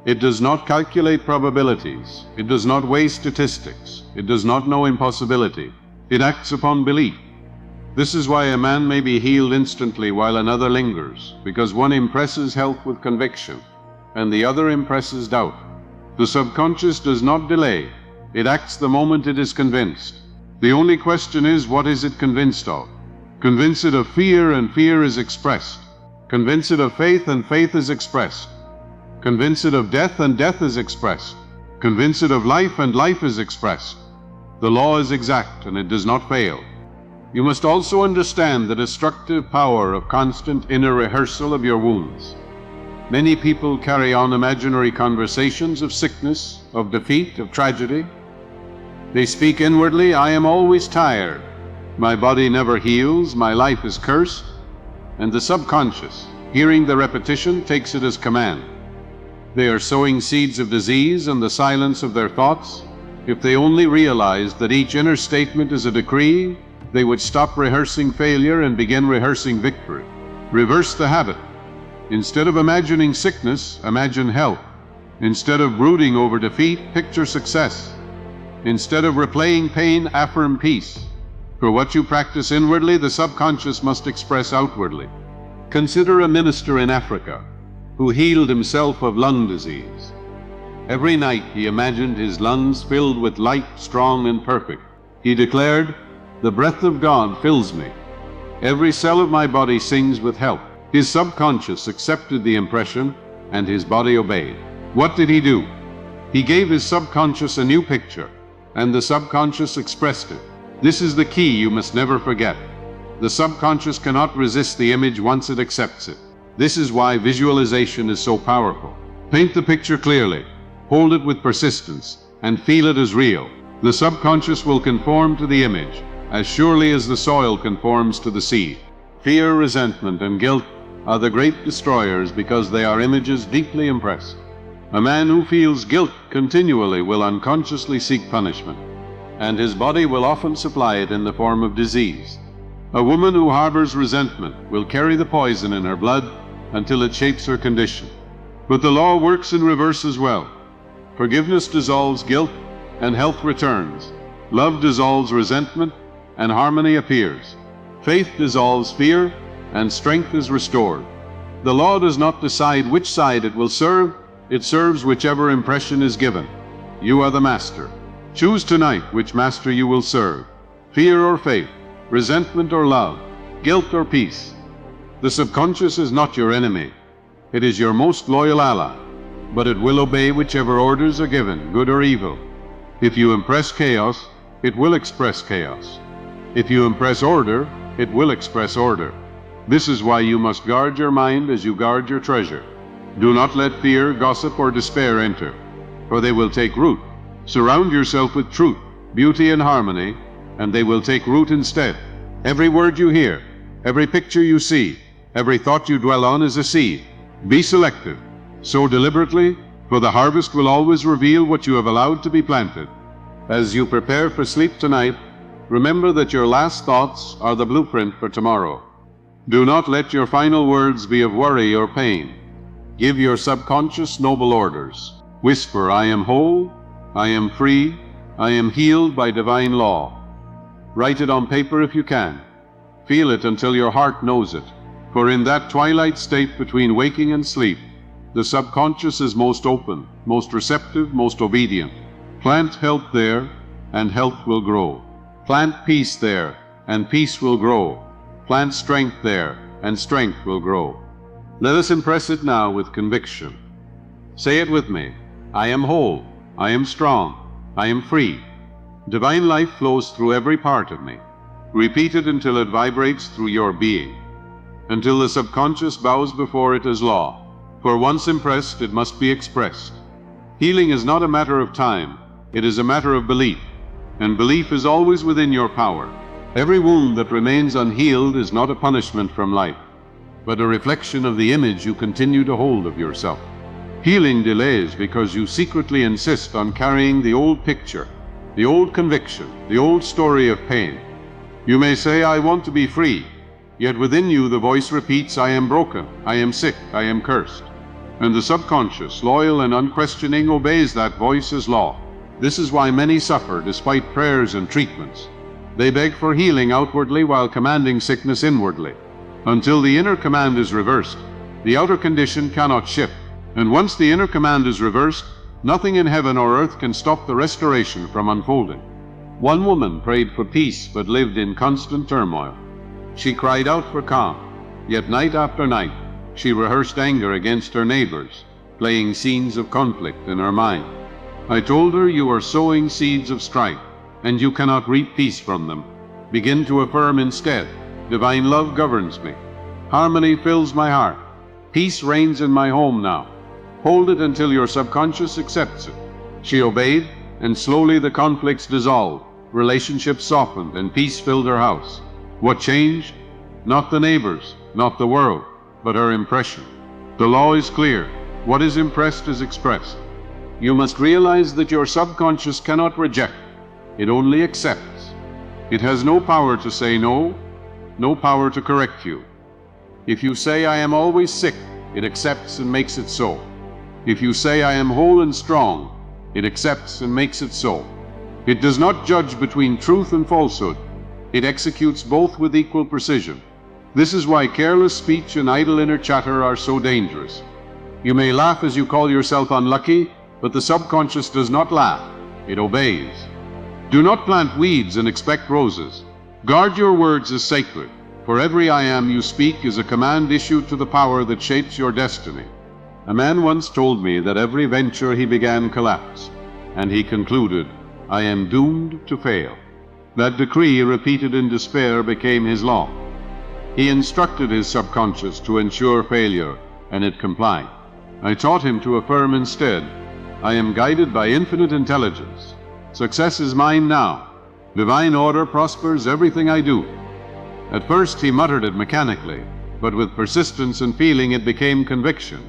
It does not calculate probabilities. It does not weigh statistics. It does not know impossibility. It acts upon belief. This is why a man may be healed instantly while another lingers, because one impresses health with conviction, and the other impresses doubt. The subconscious does not delay. It acts the moment it is convinced. The only question is, what is it convinced of? Convince it of fear, and fear is expressed. Convince it of faith, and faith is expressed. Convince it of death, and death is expressed. Convince it of life, and life is expressed. The law is exact, and it does not fail. You must also understand the destructive power of constant inner rehearsal of your wounds. Many people carry on imaginary conversations of sickness, of defeat, of tragedy. They speak inwardly, "I am always tired. My body never heals. My life is cursed." And the subconscious, hearing the repetition, takes it as command. They are sowing seeds of disease in the silence of their thoughts. If they only realized that each inner statement is a decree, they would stop rehearsing failure and begin rehearsing victory. Reverse the habit. Instead of imagining sickness, imagine health. Instead of brooding over defeat, picture success. Instead of replaying pain, affirm peace. For what you practice inwardly, the subconscious must express outwardly. Consider a minister in Africa who healed himself of lung disease. Every night he imagined his lungs filled with light, strong and perfect. He declared, "The breath of God fills me. Every cell of my body sings with health." His subconscious accepted the impression, and his body obeyed. What did he do? He gave his subconscious a new picture, and the subconscious expressed it. This is the key you must never forget. The subconscious cannot resist the image once it accepts it. This is why visualization is so powerful. Paint the picture clearly, hold it with persistence, and feel it as real. The subconscious will conform to the image, as surely as the soil conforms to the seed. Fear, resentment, and guilt are the great destroyers because they are images deeply impressed. A man who feels guilt continually will unconsciously seek punishment, and his body will often supply it in the form of disease. A woman who harbors resentment will carry the poison in her blood until it shapes her condition. But the law works in reverse as well. Forgiveness dissolves guilt, and health returns. Love dissolves resentment, and harmony appears. Faith dissolves fear, and strength is restored. The law does not decide which side it will serve, it serves whichever impression is given. You are the master. Choose tonight which master you will serve, fear or faith, resentment or love, guilt or peace. The subconscious is not your enemy. It is your most loyal ally, but it will obey whichever orders are given, good or evil. If you impress chaos, it will express chaos. If you impress order, it will express order. This is why you must guard your mind as you guard your treasure. Do not let fear, gossip, or despair enter, for they will take root. Surround yourself with truth, beauty, and harmony, and they will take root instead. Every word you hear, every picture you see, every thought you dwell on is a seed. Be selective. Sow deliberately, for the harvest will always reveal what you have allowed to be planted. As you prepare for sleep tonight, remember that your last thoughts are the blueprint for tomorrow. Do not let your final words be of worry or pain. Give your subconscious noble orders. Whisper, I am whole, I am free, I am healed by divine law. Write it on paper if you can. Feel it until your heart knows it. For in that twilight state between waking and sleep, the subconscious is most open, most receptive, most obedient. Plant health there, and health will grow. Plant peace there, and peace will grow. Plant strength there, and strength will grow. Let us impress it now with conviction. Say it with me. I am whole, I am strong, I am free. Divine life flows through every part of me. Repeat it until it vibrates through your being, until the subconscious bows before it as law. For once impressed, it must be expressed. Healing is not a matter of time, it is a matter of belief, and belief is always within your power. Every wound that remains unhealed is not a punishment from life, but a reflection of the image you continue to hold of yourself. Healing delays because you secretly insist on carrying the old picture, the old conviction, the old story of pain. You may say, I want to be free, yet within you the voice repeats, I am broken, I am sick, I am cursed. And the subconscious, loyal and unquestioning, obeys that voice as law. This is why many suffer despite prayers and treatments. They beg for healing outwardly while commanding sickness inwardly. Until the inner command is reversed, the outer condition cannot shift. And once the inner command is reversed, nothing in heaven or earth can stop the restoration from unfolding. One woman prayed for peace but lived in constant turmoil. She cried out for calm, yet night after night she rehearsed anger against her neighbors, playing scenes of conflict in her mind. I told her, you are sowing seeds of strife, and you cannot reap peace from them. Begin to affirm instead, divine love governs me. Harmony fills my heart. Peace reigns in my home now. Hold it until your subconscious accepts it. She obeyed, and slowly the conflicts dissolved, relationships softened, and peace filled her house. What changed? Not the neighbors, not the world, but her impression. The law is clear. What is impressed is expressed. You must realize that your subconscious cannot reject. It only accepts. It has no power to say no, no power to correct you. If you say, I am always sick, it accepts and makes it so. If you say, I am whole and strong, it accepts and makes it so. It does not judge between truth and falsehood. It executes both with equal precision. This is why careless speech and idle inner chatter are so dangerous. You may laugh as you call yourself unlucky, but the subconscious does not laugh. It obeys. Do not plant weeds and expect roses. Guard your words as sacred, for every I am you speak is a command issued to the power that shapes your destiny. A man once told me that every venture he began collapsed, and he concluded, I am doomed to fail. That decree, repeated in despair, became his law. He instructed his subconscious to ensure failure, and it complied. I taught him to affirm instead, I am guided by infinite intelligence. Success is mine now. Divine order prospers everything I do. At first he muttered it mechanically, but with persistence and feeling it became conviction.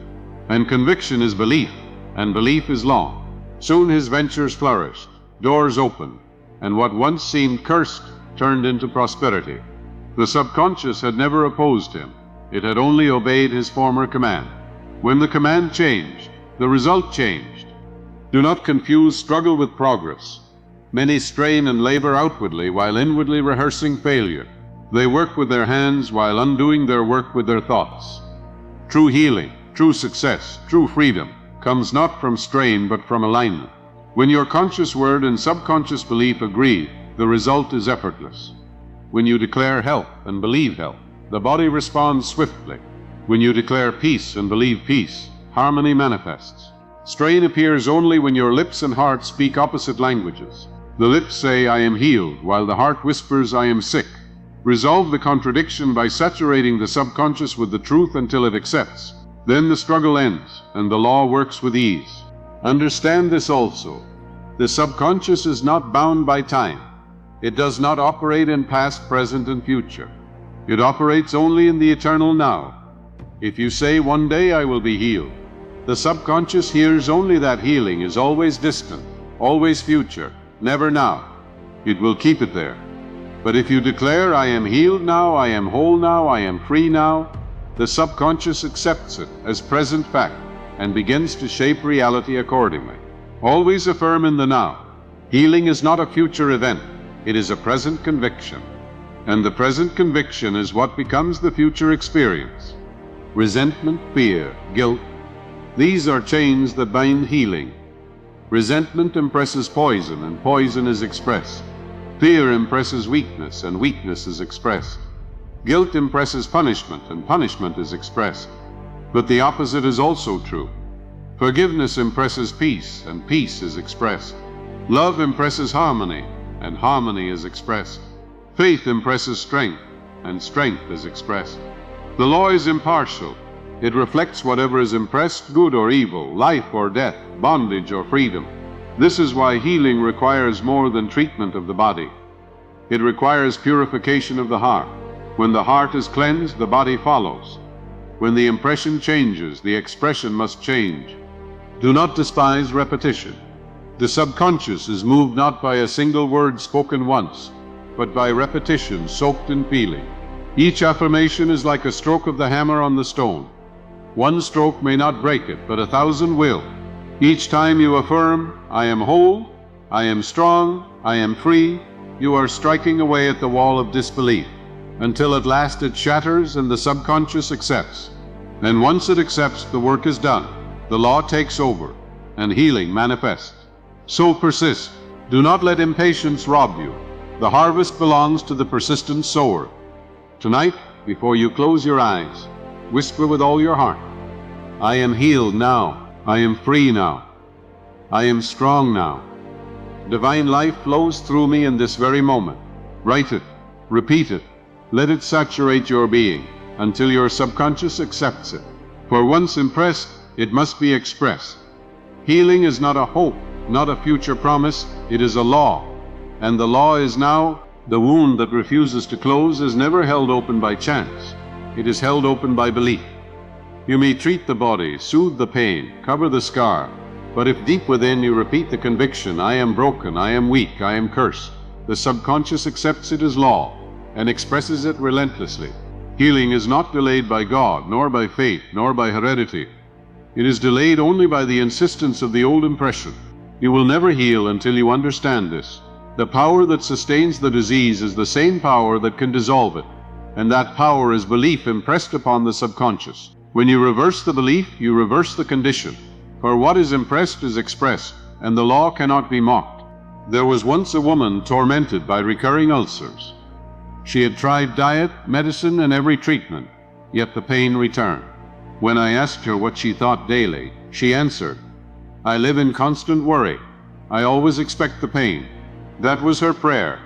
And conviction is belief, and belief is law. Soon his ventures flourished, doors opened, and what once seemed cursed turned into prosperity. The subconscious had never opposed him. It had only obeyed his former command. When the command changed, the result changed. Do not confuse struggle with progress. Many strain and labor outwardly while inwardly rehearsing failure. They work with their hands while undoing their work with their thoughts. True healing, true success, true freedom comes not from strain but from alignment. When your conscious word and subconscious belief agree, the result is effortless. When you declare health and believe health, the body responds swiftly. When you declare peace and believe peace, harmony manifests. Strain appears only when your lips and heart speak opposite languages. The lips say, I am healed, while the heart whispers, I am sick. Resolve the contradiction by saturating the subconscious with the truth until it accepts. Then the struggle ends, and the law works with ease. Understand this also. The subconscious is not bound by time. It does not operate in past, present, and future. It operates only in the eternal now. If you say, one day I will be healed, The subconscious hears only that healing is always distant, always future, never now. It will keep it there. But if you declare, I am healed now, I am whole now, I am free now, the subconscious accepts it as present fact and begins to shape reality accordingly. Always affirm in the now. Healing is not a future event, it is a present conviction. And the present conviction is what becomes the future experience. Resentment, fear, guilt, these are chains that bind healing. Resentment impresses poison, and poison is expressed. Fear impresses weakness, and weakness is expressed. Guilt impresses punishment, and punishment is expressed. But the opposite is also true. Forgiveness impresses peace, and peace is expressed. Love impresses harmony, and harmony is expressed. Faith impresses strength, and strength is expressed. The law is impartial. It reflects whatever is impressed, good or evil, life or death, bondage or freedom. This is why healing requires more than treatment of the body. It requires purification of the heart. When the heart is cleansed, the body follows. When the impression changes, the expression must change. Do not despise repetition. The subconscious is moved not by a single word spoken once, but by repetition soaked in feeling. Each affirmation is like a stroke of the hammer on the stone. One stroke may not break it, but 1,000 will. Each time you affirm, I am whole, I am strong, I am free, you are striking away at the wall of disbelief, until at last it shatters and the subconscious accepts. And once it accepts, the work is done, the law takes over, and healing manifests. So persist. Do not let impatience rob you. The harvest belongs to the persistent sower. Tonight, before you close your eyes, whisper with all your heart, I am healed now. I am free now. I am strong now. Divine life flows through me in this very moment. Write it. Repeat it. Let it saturate your being until your subconscious accepts it. For once impressed, it must be expressed. Healing is not a hope, not a future promise. It is a law. And the law is now. The wound that refuses to close is never held open by chance. It is held open by belief. You may treat the body, soothe the pain, cover the scar, but if deep within you repeat the conviction, I am broken, I am weak, I am cursed, the subconscious accepts it as law and expresses it relentlessly. Healing is not delayed by God, nor by fate, nor by heredity. It is delayed only by the insistence of the old impression. You will never heal until you understand this. The power that sustains the disease is the same power that can dissolve it, and that power is belief impressed upon the subconscious. When you reverse the belief, you reverse the condition. For what is impressed is expressed, and the law cannot be mocked. There was once a woman tormented by recurring ulcers. She had tried diet, medicine, and every treatment, yet the pain returned. When I asked her what she thought daily, she answered, I live in constant worry. I always expect the pain. That was her prayer,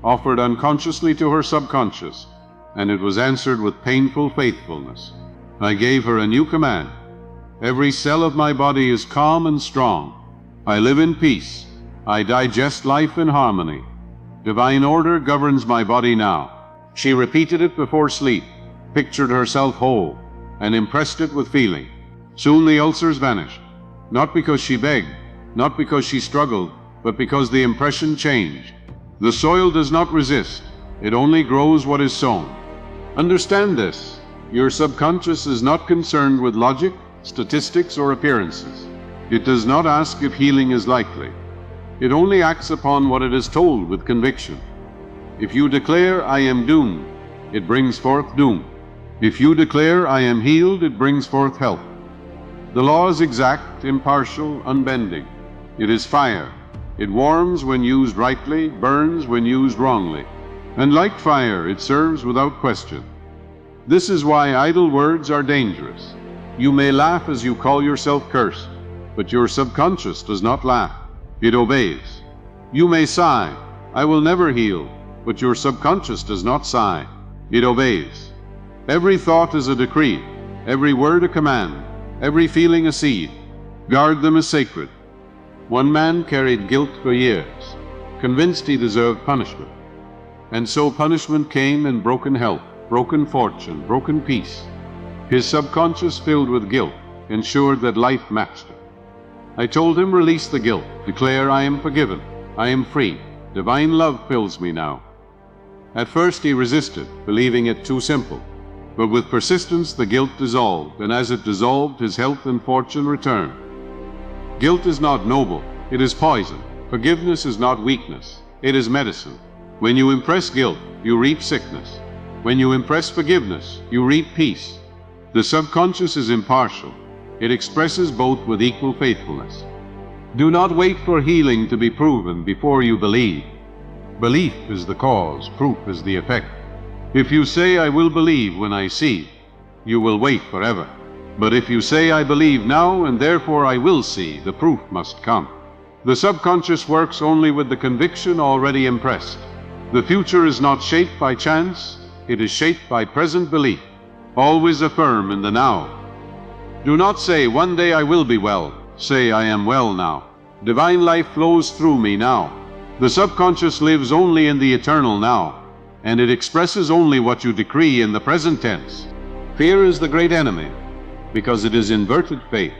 offered unconsciously to her subconscious, and it was answered with painful faithfulness. I gave her a new command. Every cell of my body is calm and strong. I live in peace. I digest life in harmony. Divine order governs my body now. She repeated it before sleep, pictured herself whole, and impressed it with feeling. Soon the ulcers vanished, not because she begged, not because she struggled, but because the impression changed. The soil does not resist, it only grows what is sown. Understand this. Your subconscious is not concerned with logic, statistics, or appearances. It does not ask if healing is likely. It only acts upon what it is told with conviction. If you declare, I am doomed, it brings forth doom. If you declare, I am healed, it brings forth health. The law is exact, impartial, unbending. It is fire. It warms when used rightly, burns when used wrongly. And like fire, it serves without question. This is why idle words are dangerous. You may laugh as you call yourself cursed, but your subconscious does not laugh. It obeys. You may sigh, I will never heal, but your subconscious does not sigh. It obeys. Every thought is a decree, every word a command, every feeling a seed. Guard them as sacred. One man carried guilt for years, convinced he deserved punishment. And so punishment came in broken health, broken fortune, broken peace. His subconscious filled with guilt, ensured that life matched it. I told him, release the guilt, declare I am forgiven, I am free, divine love fills me now. At first he resisted, believing it too simple. But with persistence the guilt dissolved, and as it dissolved, his health and fortune returned. Guilt is not noble, it is poison. Forgiveness is not weakness, it is medicine. When you impress guilt, you reap sickness. When you impress forgiveness, you reap peace. The subconscious is impartial. It expresses both with equal faithfulness. Do not wait for healing to be proven before you believe. Belief is the cause, proof is the effect. If you say, I will believe when I see, you will wait forever. But if you say, I believe now and therefore I will see, the proof must come. The subconscious works only with the conviction already impressed. The future is not shaped by chance, it is shaped by present belief. Always affirm in the now. Do not say, one day I will be well. Say, I am well now. Divine life flows through me now. The subconscious lives only in the eternal now, and it expresses only what you decree in the present tense. Fear is the great enemy, because it is inverted faith.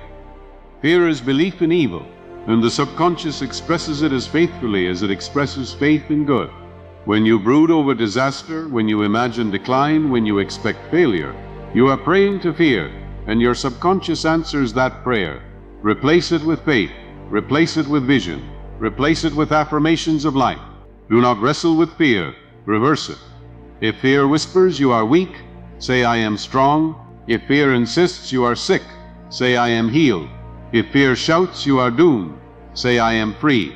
Fear is belief in evil, and the subconscious expresses it as faithfully as it expresses faith in good. When you brood over disaster, when you imagine decline, when you expect failure, you are praying to fear, and your subconscious answers that prayer. Replace it with faith, replace it with vision, replace it with affirmations of life. Do not wrestle with fear, reverse it. If fear whispers you are weak, say I am strong. If fear insists you are sick, say I am healed. If fear shouts you are doomed, say I am free.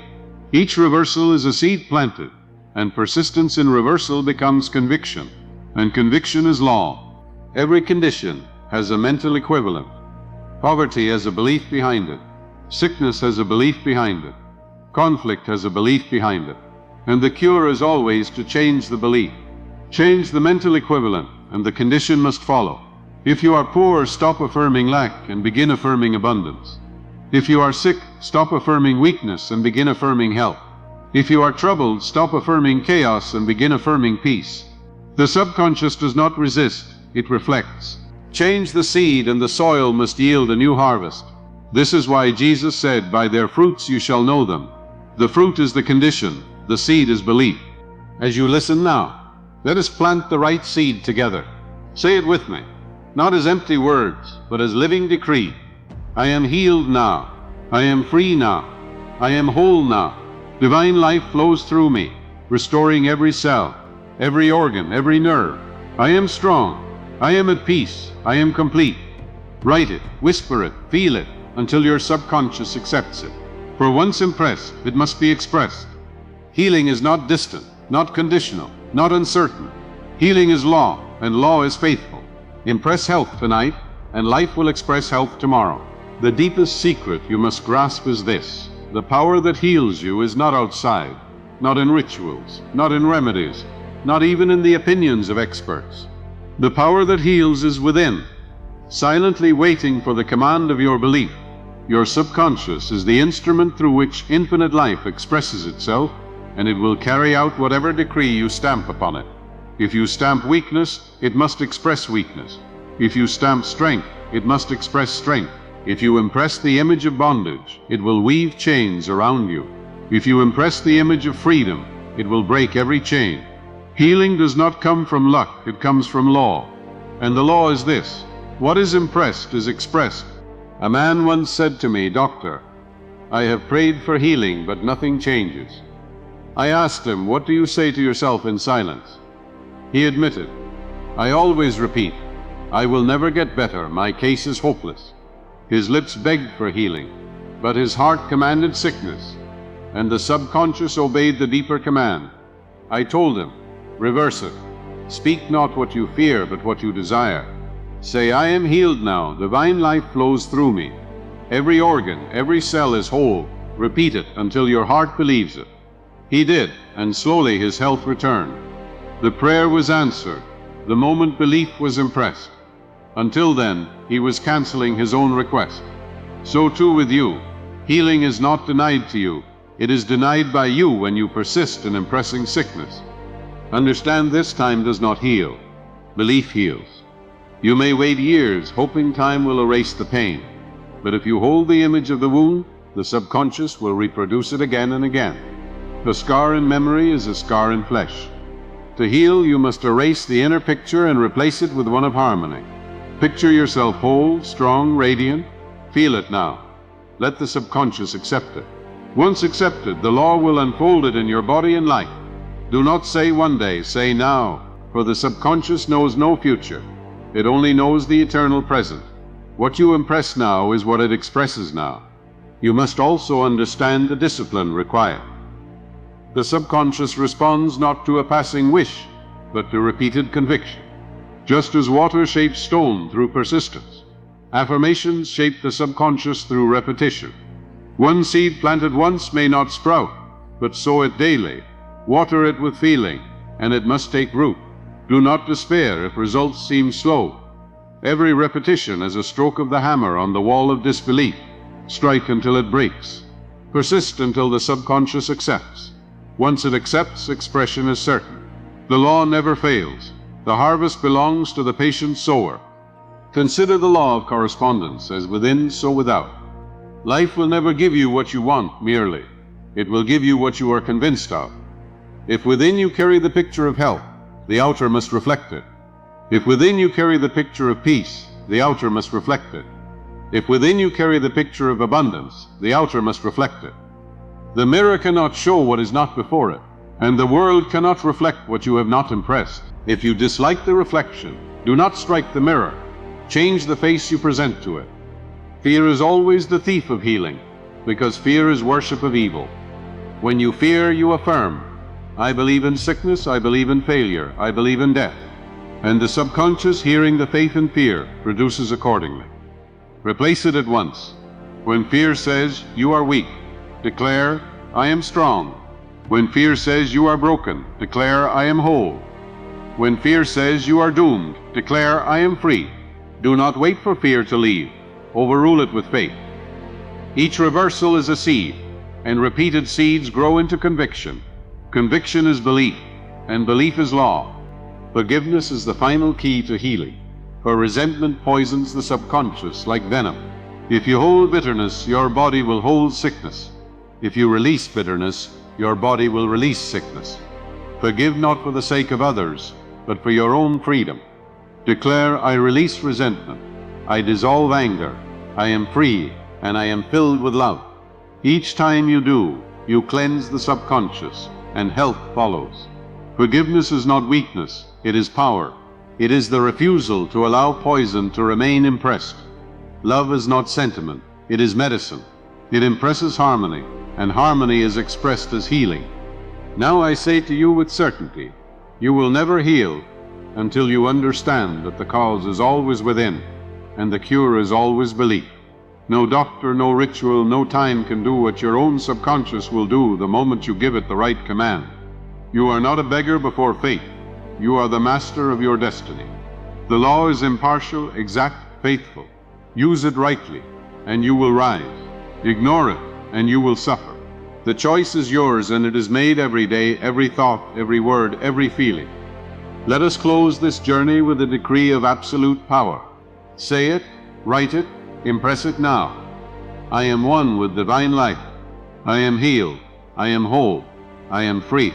Each reversal is a seed planted, and persistence in reversal becomes conviction, and conviction is law. Every condition has a mental equivalent. Poverty has a belief behind it. Sickness has a belief behind it. Conflict has a belief behind it. And the cure is always to change the belief. Change the mental equivalent, and the condition must follow. If you are poor, stop affirming lack and begin affirming abundance. If you are sick, stop affirming weakness and begin affirming health. If you are troubled, stop affirming chaos and begin affirming peace. The subconscious does not resist, it reflects. Change the seed and the soil must yield a new harvest. This is why Jesus said, by their fruits you shall know them. The fruit is the condition, the seed is belief. As you listen now, let us plant the right seed together. Say it with me, not as empty words, but as living decree. I am healed now. I am free now. I am whole now. Divine life flows through me, restoring every cell, every organ, every nerve. I am strong. I am at peace. I am complete. Write it, whisper it, feel it, until your subconscious accepts it. For once impressed, it must be expressed. Healing is not distant, not conditional, not uncertain. Healing is law, and law is faithful. Impress health tonight, and life will express health tomorrow. The deepest secret you must grasp is this: the power that heals you is not outside, not in rituals, not in remedies, not even in the opinions of experts. The power that heals is within, silently waiting for the command of your belief. Your subconscious is the instrument through which infinite life expresses itself, and it will carry out whatever decree you stamp upon it. If you stamp weakness, it must express weakness. If you stamp strength, it must express strength. If you impress the image of bondage, it will weave chains around you. If you impress the image of freedom, it will break every chain. Healing does not come from luck, it comes from law. And the law is this: what is impressed is expressed. A man once said to me, Doctor, I have prayed for healing, but nothing changes. I asked him, what do you say to yourself in silence? He admitted, I always repeat, I will never get better, my case is hopeless. His lips begged for healing, but his heart commanded sickness, and the subconscious obeyed the deeper command. I told him, reverse it. Speak not what you fear, but what you desire. Say, I am healed now, divine life flows through me. Every organ, every cell is whole. Repeat it until your heart believes it. He did, and slowly his health returned. The prayer was answered, the moment belief was impressed. Until then, he was canceling his own request. So too with you. Healing is not denied to you. It is denied by you when you persist in impressing sickness. Understand this: time does not heal. Belief heals. You may wait years, hoping time will erase the pain. But if you hold the image of the wound, the subconscious will reproduce it again and again. The scar in memory is a scar in flesh. To heal, you must erase the inner picture and replace it with one of harmony. Picture yourself whole, strong, radiant. Feel it now. Let the subconscious accept it. Once accepted, the law will unfold it in your body and life. Do not say one day, say now, for the subconscious knows no future. It only knows the eternal present. What you impress now is what it expresses now. You must also understand the discipline required. The subconscious responds not to a passing wish, but to repeated conviction. Just as water shapes stone through persistence, affirmations shape the subconscious through repetition. One seed planted once may not sprout, but sow it daily, water it with feeling, and it must take root. Do not despair if results seem slow. Every repetition is a stroke of the hammer on the wall of disbelief. Strike until it breaks. Persist until the subconscious accepts. Once it accepts, expression is certain. The law never fails. The harvest belongs to the patient sower. Consider the law of correspondence, as within, so without. Life will never give you what you want merely. It will give you what you are convinced of. If within you carry the picture of health, the outer must reflect it. If within you carry the picture of peace, the outer must reflect it. If within you carry the picture of abundance, the outer must reflect it. The mirror cannot show what is not before it, and the world cannot reflect what you have not impressed. If you dislike the reflection, do not strike the mirror. Change the face you present to it. Fear is always the thief of healing, because fear is worship of evil. When you fear, you affirm. I believe in sickness, I believe in failure, I believe in death. And the subconscious, hearing the faith and fear, produces accordingly. Replace it at once. When fear says, you are weak, declare, I am strong. When fear says, you are broken, declare, I am whole. When fear says, you are doomed, declare, I am free. Do not wait for fear to leave. Overrule it with faith. Each reversal is a seed, and repeated seeds grow into conviction. Conviction is belief, and belief is law. Forgiveness is the final key to healing, for resentment poisons the subconscious like venom. If you hold bitterness, your body will hold sickness. If you release bitterness, your body will release sickness. Forgive not for the sake of others, but for your own freedom. Declare, I release resentment. I dissolve anger. I am free, and I am filled with love. Each time you do, you cleanse the subconscious, and health follows. Forgiveness is not weakness, it is power. It is the refusal to allow poison to remain impressed. Love is not sentiment, it is medicine. It impresses harmony, and harmony is expressed as healing. Now I say to you with certainty, you will never heal until you understand that the cause is always within, and the cure is always belief. No doctor, no ritual, no time can do what your own subconscious will do the moment you give it the right command. You are not a beggar before fate. You are the master of your destiny. The law is impartial, exact, faithful. Use it rightly, and you will rise. Ignore it, and you will suffer. The choice is yours, and it is made every day, every thought, every word, every feeling. Let us close this journey with a decree of absolute power. Say it, write it, impress it now. I am one with divine life. I am healed. I am whole. I am free.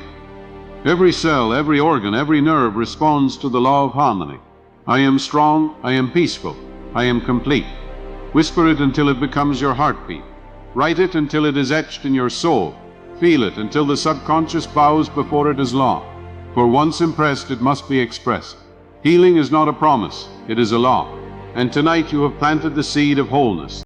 Every cell, every organ, every nerve responds to the law of harmony. I am strong. I am peaceful. I am complete. Whisper it until it becomes your heartbeat. Write it until it is etched in your soul. Feel it until the subconscious bows before it as law. For once impressed, it must be expressed. Healing is not a promise, it is a law. And tonight you have planted the seed of wholeness.